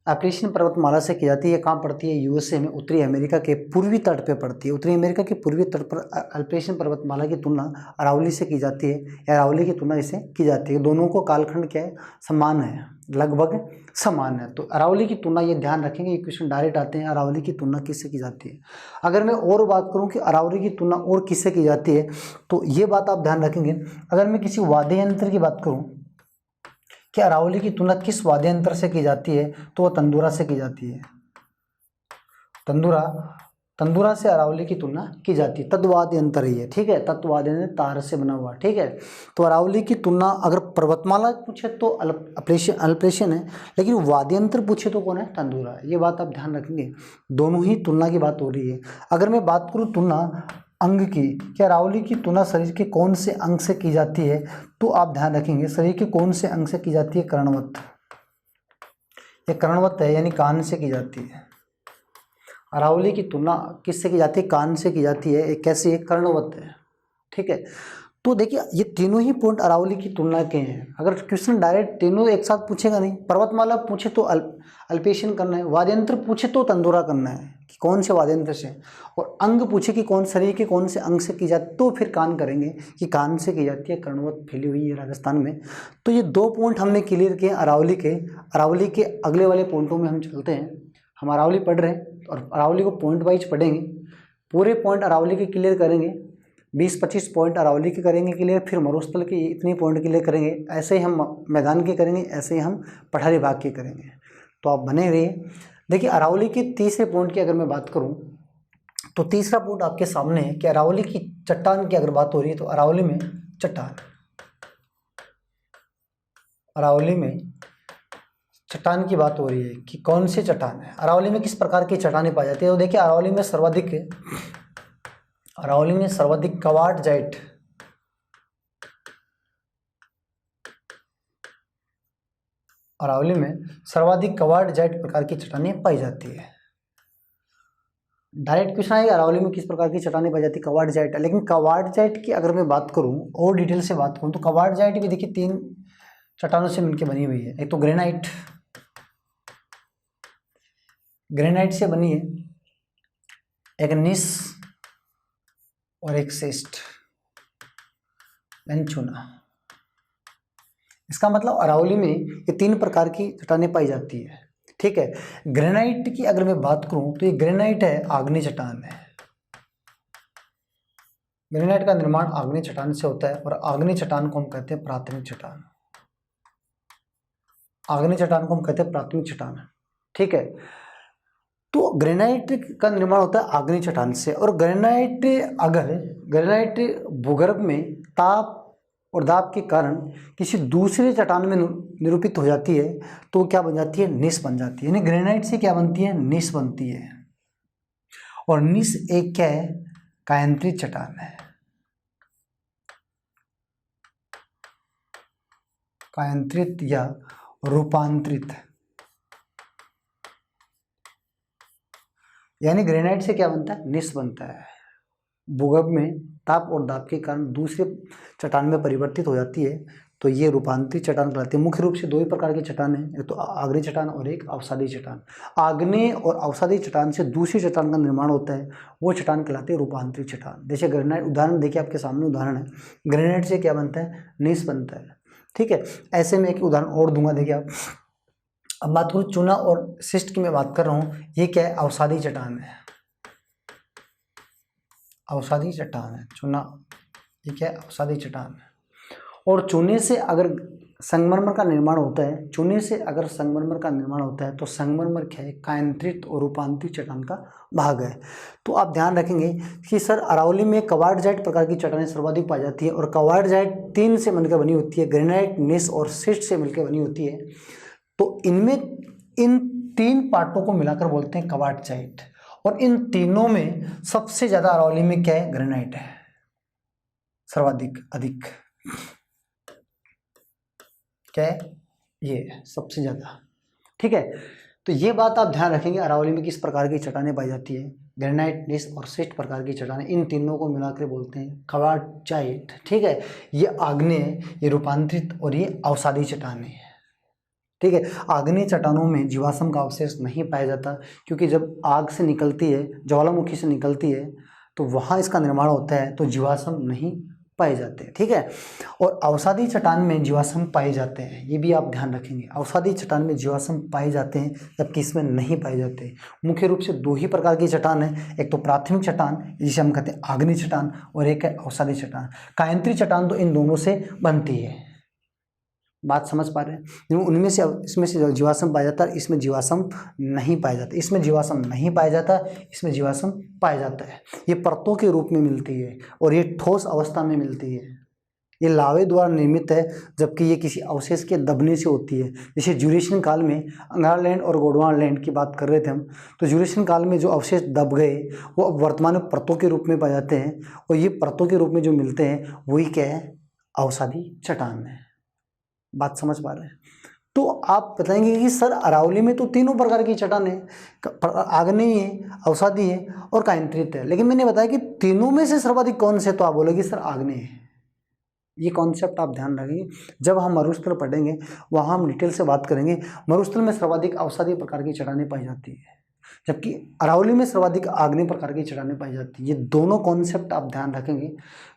अल्पेशियन पर्वतमाला से की जाती है। कहाँ पड़ती है? यूएसए में, उत्तरी अमेरिका के पूर्वी तट पे पड़ती है। उत्तरी अमेरिका के पूर्वी तट पर अल्पेशियन पर्वतमाला की तुलना अरावली से की जाती है, या अरावली की तुलना इससे की जाती है। दोनों को कालखंड क्या है? समान है, लगभग समान है। तो अरावली की तुलना, ये ध्यान रखेंगे, ये क्वेश्चन डायरेक्ट आते हैं, अरावली की तुलना किससे की जाती है। अगर मैं और बात करूँ कि अरावली की तुलना और किससे की जाती है, तो ये बात आप ध्यान रखेंगे। अगर मैं किसी वाद्य यंत्र की बात करूँ कि अरावली की तुलना किस वाद्य यंत्र से की जाती है, तो वो तंदूरा से की जाती है। तंदूरा से अरावली की तुलना की जाती है। तत्वाद्य यंत्र ही है, ठीक है। तत्वाद्य यंत्र तार से बना हुआ, ठीक है। तो अरावली की तुलना अगर पर्वतमाला पूछे तो अल्पेशियन है, लेकिन वाद्य यंत्र पूछे तो कौन है? तंदूरा। ये बात आप ध्यान रखेंगे, दोनों ही तुलना की बात हो रही है। अगर मैं बात करूँ तुलना अंग की, कि अरावली की तुलना शरीर के कौन से अंग से की जाती है, तो आप ध्यान रखेंगे शरीर के कौन से अंग से की जाती है? कर्णवत। ये कर्णवत है, यानी कान से की जाती है। अरावली की तुलना किससे की जाती है? कान से की जाती है। एक कैसी है? कर्णवत है, ठीक है। तो देखिए ये तीनों ही पॉइंट अरावली की तुलना के हैं। अगर क्वेश्चन डायरेक्ट तीनों एक साथ पूछेगा नहीं, पर्वतमाला पूछे तो अल्पेशियन करना है, वाद्यंत्र पूछे तो तंदूरा करना है कि कौन से वाद्यंत्र से, और अंग पूछे कि कौन शरीर के कौन से अंग से की जाती, तो फिर कान करेंगे कि कान से की जाती है, कर्णवत फैली हुई है राजस्थान में। तो ये 2 पॉइंट हमने क्लियर किए अरावली के। अरावली के अगले वाले पॉइंटों में हम चलते हैं। हम अरावली पढ़ रहे हैं और अरावली को पॉइंट वाइज पढ़ेंगे, पूरे पॉइंट अरावली के क्लियर करेंगे। 20-25 पॉइंट अरावली के करेंगे क्लियर, फिर मरुस्थल के इतनी पॉइंट के लिए करेंगे, ऐसे ही हम मैदान के करेंगे, ऐसे ही हम पठारी भाग के करेंगे। तो आप बने रहिए। देखिए अरावली के तीसरे पॉइंट की अगर मैं बात करूं तो तीसरा पॉइंट आपके सामने है कि अरावली की चट्टान की अगर बात हो रही है तो अरावली में चट्टान, अरावली में चट्टान की बात हो रही है कि कौन सी चट्टान है, अरावली में किस प्रकार की चट्टानें पाई जाती है। तो देखिए अरावली में सर्वाधिक क्वार्टजाइट, अरावली में सर्वाधिक क्वार्टजाइट प्रकार की चट्टानें पाई जाती है। डायरेक्ट क्वेश्चन आएगा अरावली में किस प्रकार की चट्टानें पाई जाती है, क्वार्टजाइट। लेकिन क्वार्टजाइट की अगर मैं बात करूं और डिटेल से बात करूं तो क्वार्टजाइट भी देखिए 3 चट्टानों से मिलकर बनी हुई है। एक तो ग्रेनाइट से बनी है, एक नीस और एक सिस्ट चूना। इसका मतलब अरावली में ये 3 प्रकार की चट्टानें पाई जाती है। ठीक है, ग्रेनाइट की अगर मैं बात करूं तो ये ग्रेनाइट है, आग्नेय चट्टान है। ग्रेनाइट का निर्माण आग्नेय चट्टान से होता है और आग्नेय चट्टान को हम कहते हैं प्राथमिक चट्टान। आग्नेय चट्टान को हम कहते हैं प्राथमिक चट्टान। ठीक है, तो ग्रेनाइट का निर्माण होता है आग्नेय चट्टान से। और ग्रेनाइट भूगर्भ में ताप और दाब के कारण किसी दूसरे चट्टान में निरूपित हो जाती है तो क्या बन जाती है, नीस बन जाती है। यानी ग्रेनाइट से क्या बनती है, नीस बनती है। और नीस एक क्या है, कायांतरित चट्टान है। कायांतरित या रूपांतरित, यानी ग्रेनाइट से क्या बनता है, नीस बनता है। भूगर्भ में ताप और दाब के कारण दूसरे चट्टान में परिवर्तित हो जाती है तो ये रूपांतरित चट्टान कहलाती है। मुख्य रूप से 2 ही प्रकार की चट्टान है, एक तो आग्नेय चट्टान और एक अवसादी चट्टान। आग्नेय और अवसादी चट्टान से दूसरी चट्टान का निर्माण होता है, वो चट्टान कहलाती है रूपांतरित चट्टान। जैसे ग्रेनाइट, उदाहरण देखिए आपके सामने उदाहरण है, ग्रेनाइट से क्या बनता है, नीस बनता है। ठीक है, ऐसे में एक उदाहरण और दूंगा, देखिए आप। अब बात करूँ चूना और शिस्ट की मैं बात कर रहा हूँ, ये क्या है, अवसादी चट्टान है। अवसादी चट्टान है चूना, ये क्या है, अवसादी चट्टान है। और चूने से अगर संगमरमर का निर्माण होता है, चूने से अगर संगमरमर का निर्माण होता है तो संगमरमर क्या है, कायांतरित और रूपांतरित चट्टान का भाग है। तो आप ध्यान रखेंगे कि सर अरावली में क्वार्टजाइट प्रकार की चट्टानें सर्वाधिक पाई जाती है और क्वार्टजाइट 3 से मिलकर बनी होती है, ग्रेनाइट, नीस और शिस्ट से मिलकर बनी होती है। तो इनमें इन 3 पार्टों को मिलाकर बोलते हैं क्वार्टजाइट। और इन तीनों में सबसे ज्यादा अरावली में क्या है, ग्रेनाइट है, सर्वाधिक अधिक क्या है, ये सबसे ज्यादा। ठीक है, तो ये बात आप ध्यान रखेंगे अरावली में किस प्रकार की चट्टानें पाई जाती है, ग्रेनाइट, नीस और शिस्ट प्रकार की चट्टानें, इन तीनों को मिलाकर बोलते हैं क्वार्टजाइट। ठीक है, ये आग्नेय, ये रूपांतरित और ये अवसादी चट्टानें हैं। ठीक है, आग्नेय चट्टानों में जीवाश्म का अवशेष नहीं पाया जाता क्योंकि जब आग से निकलती है, ज्वालामुखी से निकलती है तो वहाँ इसका निर्माण होता है तो जीवाश्म नहीं पाए जाते। ठीक है, और अवसादी चट्टान में जीवाश्म पाए जाते हैं, ये भी आप ध्यान रखेंगे। अवसादी चट्टान में जीवाश्म पाए जाते हैं जबकि इसमें नहीं पाए जाते। मुख्य रूप से 2 ही प्रकार की चट्टान है, एक तो प्राथमिक चट्टान जिसे हम कहते हैं आग्नेय चट्टान और एक है अवसादी चट्टान। कायांतरित चट्टान तो इन दोनों से बनती है, बात समझ पा रहे हैं। उनमें से इसमें से जीवाश्म पाया जाता है, इसमें जीवाश्म नहीं पाया जाता। इसमें जीवाश्म नहीं पाया जाता, इसमें जीवाश्म पाया जाता है। ये परतों के रूप में मिलती है और ये ठोस अवस्था में मिलती है। ये लावे द्वारा निर्मित है जबकि ये किसी अवशेष के दबने से होती है। जैसे ज्यूरेशियन काल में अंगारलैंड और गोंडवानालैंड की बात कर रहे थे हम, तो ज्यूरेशियन काल में जो अवशेष दब गए वो अब वर्तमान में परतों के रूप में पाए जाते हैं और ये परतों के रूप में जो मिलते हैं वही क्या है, अवसादी चट्टान है। बात समझ पा रहे हैं। तो आप बताएंगे कि सर अरावली में तो 3 प्रकार की चट्टान है, आग्नेय है, अवसादी है और कायांतरित है, लेकिन मैंने बताया कि तीनों में से सर्वाधिक कौन से, तो आप बोलेंगे सर आग्नेय है। ये कॉन्सेप्ट आप ध्यान रखेंगे, जब हम मरुस्थल पढ़ेंगे वहाँ हम डिटेल से बात करेंगे। मरुस्थल में सर्वाधिक अवसादी प्रकार की चट्टानें पाई जाती है जबकि अरावली में सर्वाधिक आग्नेय प्रकार की चट्टानें पाई जाती है। ये दोनों कॉन्सेप्ट आप ध्यान रखेंगे।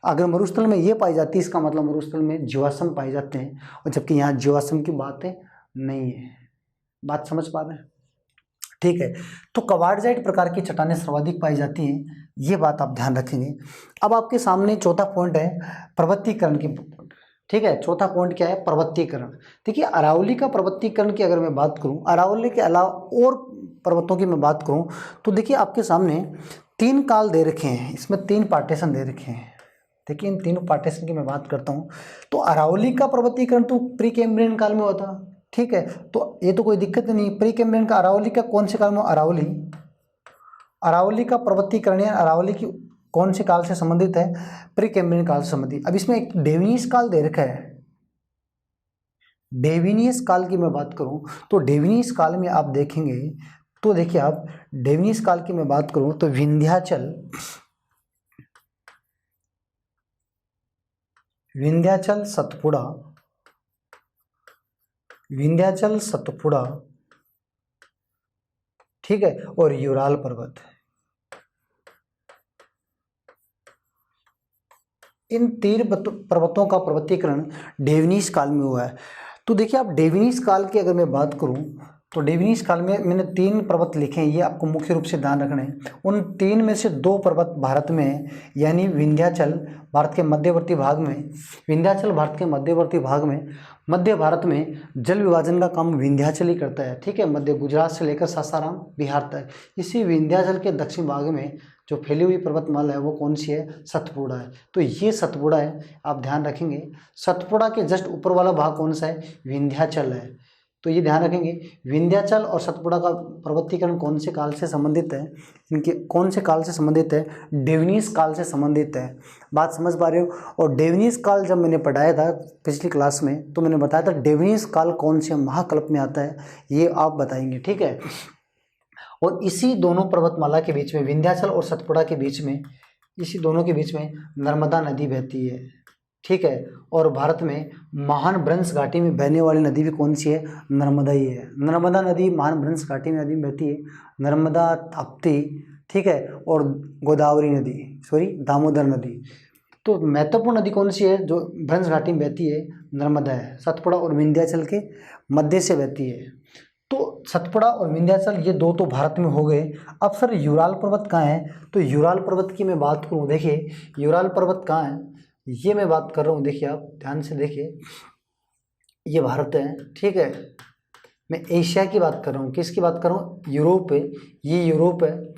अगर मरुस्थल में ये पाई जाती है इसका मतलब मरुस्थल में जीवाश्म पाए जाते हैं और जबकि यहाँ जीवाश्म की बातें नहीं है। बात समझ पा रहे हैं। ठीक है। तो क्वार्टजाइट प्रकार की चट्टानें सर्वाधिक पाई जाती हैं, ये बात आप ध्यान रखेंगे। अब आपके सामने चौथा पॉइंट है पर्वतीकरण की। ठीक है, चौथा पॉइंट क्या है? पर्वतीकरण। देखिए अरावली का पर्वतीकरण की अगर मैं बात करूं, अरावली के अलावा और पर्वतों की मैं बात करूं, तो देखिए आपके सामने 3 काल दे रखे हैं, इसमें 3 पार्टीशन दे रखे हैं। देखिए इन तीनों पार्टीशन की मैं बात करता हूं, तो अरावली का पर्वतीकरण तो प्री कैम्ब्रियन काल में होता। ठीक है, तो ये तो कोई दिक्कत नहीं। प्री कैम्ब्रियन का अरावली का कौन से काल में? अरावली का पर्वतीकरण या अरावली की कौन से काल से संबंधित है? प्री कैम्ब्रियन काल से संबंधित। अब इसमें एक डेविनियस काल दे रखा है। डेविनियस काल की मैं बात करूं तो डेविनियस काल में आप देखेंगे तो देखिए आप डेविनियस काल की मैं बात करूं तो विंध्याचल सतपुड़ा, ठीक है, और यूराल पर्वत, इन 3 पर्वतों का पर्वतीकरण डेवनीस काल में हुआ है। तो देखिए आप डेवनीस काल की अगर मैं बात करूं तो डेवनीस काल में मैंने 3 पर्वत लिखे हैं, ये आपको मुख्य रूप से ध्यान रखना है। उन 3 में से 2 पर्वत भारत में है, यानी विंध्याचल भारत के मध्यवर्ती भाग में, मध्य भारत में जल विभाजन का काम विंध्याचल ही करता है। ठीक है, मध्य गुजरात से लेकर सासाराम बिहार तक। इसी विंध्याचल के दक्षिण भाग में जो फैली हुई पर्वतमाला है वो कौन सी है? सतपुड़ा है। तो ये सतपुड़ा है, आप ध्यान रखेंगे। सतपुड़ा के जस्ट ऊपर वाला भाग कौन सा है? विंध्याचल है। तो ये ध्यान रखेंगे, विंध्याचल और सतपुड़ा का पर्वतीकरण कौन से काल से संबंधित है? इनके कौन से काल से संबंधित है? डेवनीस काल से संबंधित है। बात समझ पा रहे हो? और डेवनीस काल जब मैंने पढ़ाया था पिछली क्लास में तो मैंने बताया था डेवनीस काल कौन से महाकल्प में आता है, ये आप बताएंगे। ठीक है, और इसी दोनों पर्वतमाला के बीच में, विंध्याचल और सतपुड़ा के बीच में, इसी दोनों के बीच में नर्मदा नदी बहती है। ठीक है, और भारत में महान ब्रंश घाटी में बहने वाली नदी भी कौन सी है? नर्मदा ही है। नर्मदा नदी महान ब्रंश घाटी में नदी में बहती है, नर्मदा, ताप्ती, ठीक है, और गोदावरी नदी, दामोदर नदी। तो महत्वपूर्ण नदी कौन सी है जो ब्रंश घाटी में बहती है? नर्मदा है। सतपुड़ा और विंध्याचल के मध्य से बहती है। तो सतपुड़ा और विंध्याचल ये 2 तो भारत में हो गए। अब सर यूराल पर्वत कहाँ है? तो यूराल पर्वत की मैं बात करूँ, देखिए यूराल पर्वत कहाँ है ये मैं बात कर रहा हूँ। देखिए आप ध्यान से देखिए, ये भारत है। ठीक है, मैं एशिया की बात कर रहा हूँ। किसकी बात कर रहा हूँ? यूरोप है, ये यूरोप है,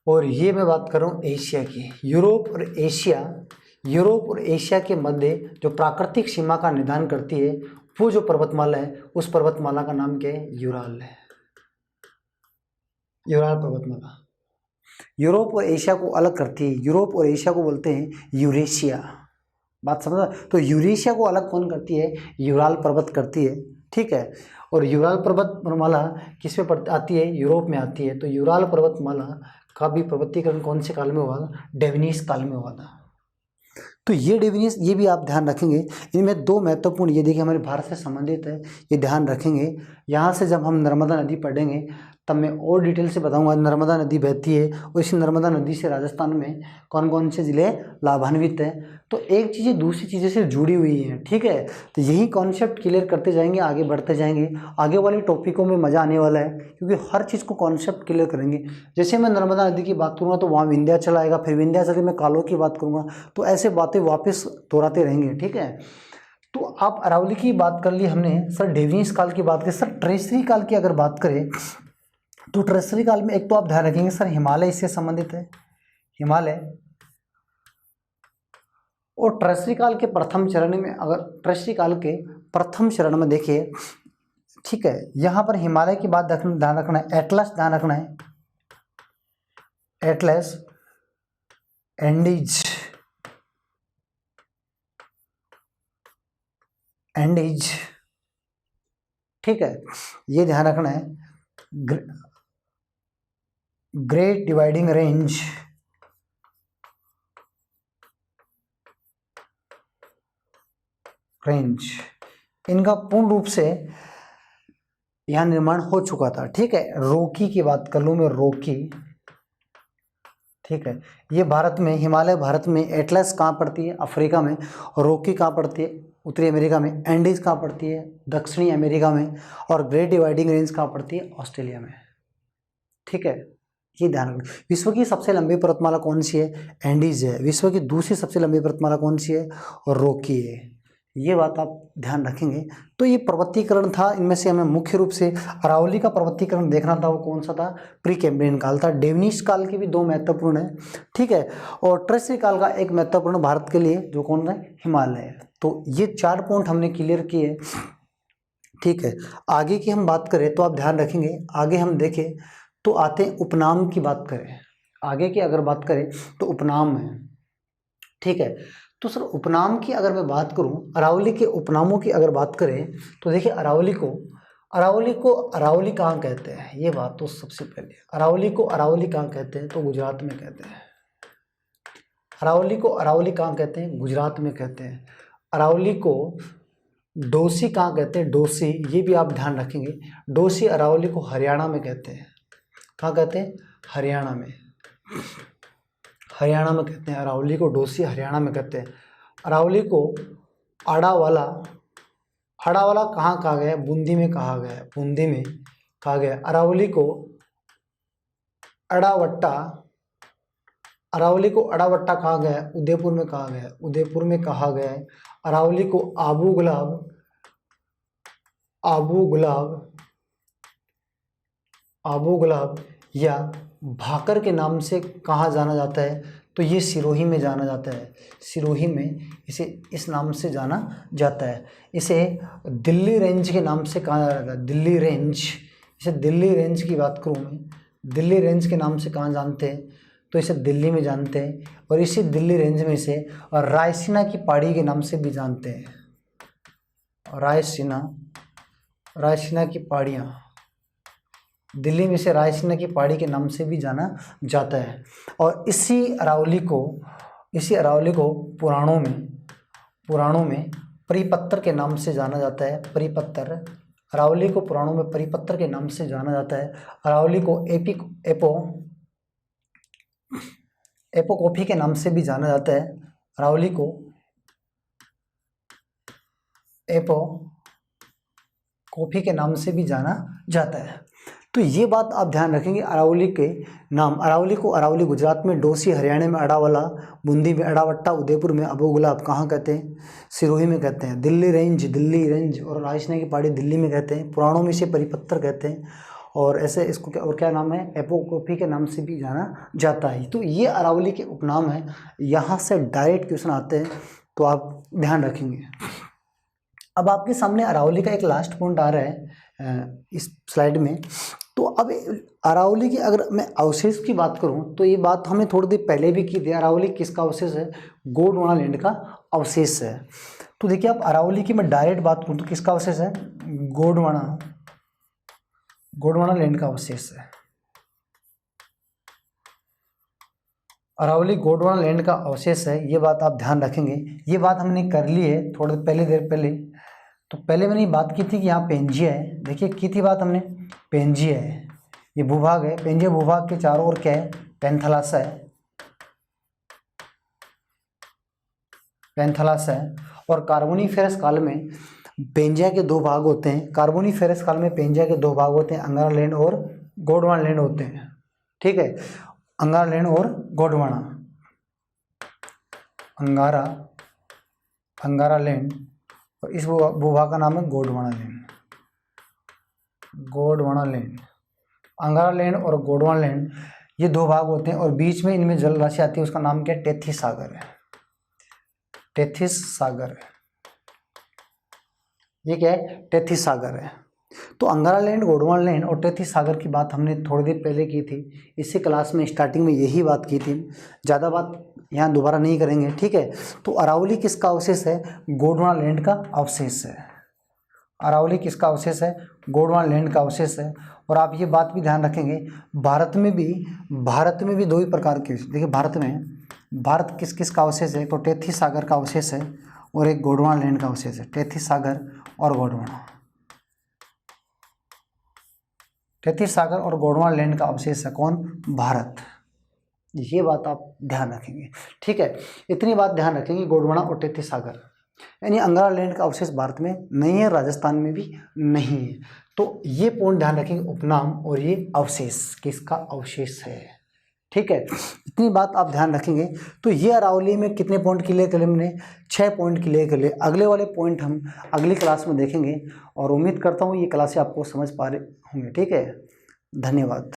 और ये मैं बात कर रहा हूँ एशिया की। यूरोप और एशिया के मध्य जो प्राकृतिक सीमा का निदान करती है वो जो पर्वतमाला है, उस पर्वतमाला का नाम क्या है? यूराल है। यूराल पर्वतमाला यूरोप और एशिया को अलग करती है। यूरोप और एशिया को बोलते हैं यूरेशिया। बात समझा? तो यूरेशिया को अलग कौन करती है? यूराल पर्वत करती है। ठीक है, और यूराल पर्वतमाला किस में आती है? यूरोप में आती है। तो यूराल पर्वतमाला का भी पर्वतीकरण कौन से काल में हुआ था? डेवनीस काल में हुआ था। तो ये डेवनीस, ये भी आप ध्यान रखेंगे। इनमें 2 महत्वपूर्ण, ये देखिए हमारे भारत से संबंधित है, ये ध्यान रखेंगे। यहाँ से जब हम नर्मदा नदी पढ़ेंगे तब मैं और डिटेल से बताऊंगा। नर्मदा नदी बहती है और इसी नर्मदा नदी से राजस्थान में कौन कौन से ज़िले लाभान्वित हैं। तो एक चीज़ें दूसरी चीज़ों से जुड़ी हुई हैं। ठीक है, तो यही कॉन्सेप्ट क्लियर करते जाएंगे, आगे बढ़ते जाएंगे। आगे वाले टॉपिकों में मज़ा आने वाला है क्योंकि हर चीज़ को कॉन्सेप्ट क्लियर करेंगे। जैसे मैं नर्मदा नदी की बात करूँगा तो वहाँ विंध्याचल आएगा, फिर विंध्याचल से मैं कालों की बात करूँगा, तो ऐसे बातें वापस दोहराते रहेंगे। ठीक है, तो आप अरावली की बात कर ली हमने। सर डेवनीस काल की बात करें, सर ट्रेजरी काल की अगर बात करें तो ट्रेजरी काल में एक तो आप ध्यान रखेंगे सर हिमालय इससे संबंधित है, हिमालय। और ट्रेजरी काल के प्रथम चरण में, अगर ट्रेजरी काल के प्रथम चरण में देखिए, ठीक है, यहां पर हिमालय की बात ध्यान रखना है, एटलस ध्यान रखना है, एटलस, एंडीज, ठीक है, ये ध्यान रखना है। ग्रेट डिवाइडिंग रेंज, इनका पूर्ण रूप से यहाँ निर्माण हो चुका था। ठीक है, रोकी की बात कर लूँ मैं, रोकी, ठीक है, ये भारत में, हिमालय भारत में, एटलस कहाँ पड़ती है? अफ्रीका में, रोकी कहाँ पड़ती है? उत्तरी अमेरिका में। एंडीज कहाँ पड़ती है? दक्षिणी अमेरिका में। और ग्रेट डिवाइडिंग रेंज कहाँ पड़ती है? ऑस्ट्रेलिया में। ठीक है, ये ध्यान रखना। विश्व की सबसे लंबी पर्वतमाला कौन सी है? एंडीज है। विश्व की दूसरी सबसे लंबी पर्वतमाला कौन सी है? रॉकी है। ये बात आप ध्यान रखेंगे। तो ये पर्वतीकरण था, इनमें से हमें मुख्य रूप से अरावली का पर्वतीकरण देखना था। वो कौन सा था? प्री कैम्ब्रियन काल था। डेवनिश काल के भी दो महत्वपूर्ण है, ठीक है। और ट्रेसी काल का एक महत्वपूर्ण भारत के लिए, जो कौन है? हिमालय। तो ये 4 पॉइंट हमने क्लियर किए, ठीक है। आगे की हम बात करें तो आप ध्यान रखेंगे, आगे हम देखें तो आते हैं उपनाम की बात करें। आगे की अगर बात करें तो उपनाम है, ठीक है। तो सर उपनाम की अगर मैं बात करूं, अरावली के उपनामों की अगर बात करें तो देखिए अरावली को अरावली कहाँ कहते हैं? ये बात तो सबसे पहले, अरावली कहाँ कहते हैं? तो गुजरात में कहते हैं। अरावली कहाँ कहते हैं? गुजरात में कहते हैं। अरावली को डोसी कहाँ कहते हैं? डोसी, ये भी आप ध्यान रखेंगे। डोसी अरावली को हरियाणा में कहते हैं। कहाँ कहते हैं? हरियाणा में। हरियाणा में कहते हैं अरावली को डोसी, हरियाणा में कहते हैं। अरावली को आड़ावाला कहाँ कहा गया है? बूंदी में कहा गया है। बूंदी में कहा गया है। अरावली को अड़ावट्टा कहा गया है? उदयपुर में कहा गया है। उदयपुर में कहा गया है। अरावली को आबू गुलाब या भाकर के नाम से कहाँ जाना जाता है? तो ये सिरोही में जाना जाता है। सिरोही में इसे इस नाम से जाना जाता है। इसे दिल्ली रेंज के नाम से कहा जाता है। दिल्ली रेंज, इसे दिल्ली रेंज की बात करूँ मैं, दिल्ली रेंज के नाम से कहाँ जानते हैं? तो इसे दिल्ली में जानते हैं। और इसी दिल्ली रेंज में इसे रायसीना की पहाड़ी के नाम से भी जानते हैं। रायसीना की पहाड़ियाँ, दिल्ली में से रायसीना की पहाड़ी के नाम से भी जाना जाता है। और इसी अरावली को पुराणों में परिपत्र के नाम से जाना जाता है। परिपत्र, अरावली को पुराणों में परिपत्र के नाम से जाना जाता है। अरावली को एपो कॉफी के नाम से भी जाना जाता है। अरावली को एपो कॉफी के नाम से भी जाना जाता है। तो ये बात आप ध्यान रखेंगे। अरावली के नाम, अरावली को अरावली गुजरात में, डोसी हरियाणा में, अड़ावाला बूंदी में, अड़ावट्टा उदयपुर में, अबू गुलाब कहाँ कहते हैं? सिरोही में कहते हैं। दिल्ली रेंज और रायसीना की पहाड़ी दिल्ली में कहते हैं। पुराणों में इसे परिपत्र कहते हैं। और ऐसे इसको क्या नाम है? एपोकॉफी के नाम से भी जाना जाता है। तो ये अरावली के उपनाम है। यहाँ से डायरेक्ट क्वेश्चन आते हैं, तो आप ध्यान रखेंगे। अब आपके सामने अरावली का एक लास्ट पॉइंट आ रहा है इस स्लाइड में। तो अब अरावली की अगर मैं अवशेष की बात करूं तो ये बात हमने थोड़ी देर पहले भी की थी। अरावली किसका अवशेष है? गोंडवाना लैंड का अवशेष है। तो देखिए आप अरावली की मैं डायरेक्ट बात करूं तो किसका अवशेष है? गोंडवाना लैंड का अवशेष है। अरावली गोंडवाना लैंड का अवशेष है। ये बात आप ध्यान रखेंगे। ये बात हमने कर ली है थोड़ी देर पहले। तो पहले मैंने बात की थी कि यहाँ पेंजिया है। देखिए की थी बात हमने, पेंजिया है, ये भूभाग है। पेंजिया भूभाग के चारों ओर क्या है? पैंथालासा है। और कार्बोनिफेरस काल में पेंजिया के 2 भाग होते हैं। कार्बोनिफेरस काल में पेंजिया के 2 भाग होते हैं, अंगारा लैंड और गोंडवाना लैंड होते हैं। ठीक है, अंगारा लैंड और गोंडवाना, अंगारा लैंड, और इस भूभाग का नाम है गोंडवाना लैंड। अंगारा लैंड और गोंडवाना लैंड, ये 2 भाग होते हैं। और बीच में इनमें जल राशि आती है, उसका नाम क्या है? टेथिस सागर है। ये क्या है? टेथिस सागर है। तो अंगारा लैंड, गोंडवाना लैंड और टेथिस सागर की बात हमने थोड़ी देर पहले की थी। इसी क्लास में स्टार्टिंग में यही बात की थी, ज़्यादा बात यहाँ दोबारा नहीं करेंगे। ठीक है, तो अरावली किसका अवशेष है? गोंडवाना लैंड का अवशेष है। अरावली किसका अवशेष है? गोंडवाना लैंड का अवशेष है। और आप ये बात भी ध्यान रखेंगे, भारत में भी 2 ही प्रकार के, देखिए भारत किस का अवशेष है? तो टेथिस सागर का अवशेष है और एक गोंडवाना लैंड का अवशेष है। टेथिस सागर और गोंडवाना लैंड का अवशेष है कौन? भारत। ये बात आप ध्यान रखेंगे। ठीक है, इतनी बात ध्यान रखेंगे, गोंडवाना और टेथिस सागर। यानी अंगारा लैंड का अवशेष भारत में नहीं है, राजस्थान में भी नहीं है। तो ये पॉइंट ध्यान रखेंगे, उपनाम और ये अवशेष किसका अवशेष है। ठीक है, इतनी बात आप ध्यान रखेंगे। तो ये अरावली में कितने पॉइंट क्लियर कर लिए हमने, 6 पॉइंट क्लियर कर लिए। अगले वाले पॉइंट हम अगली क्लास में देखेंगे और उम्मीद करता हूँ ये क्लासें आपको समझ पा रहे होंगे। ठीक है, धन्यवाद।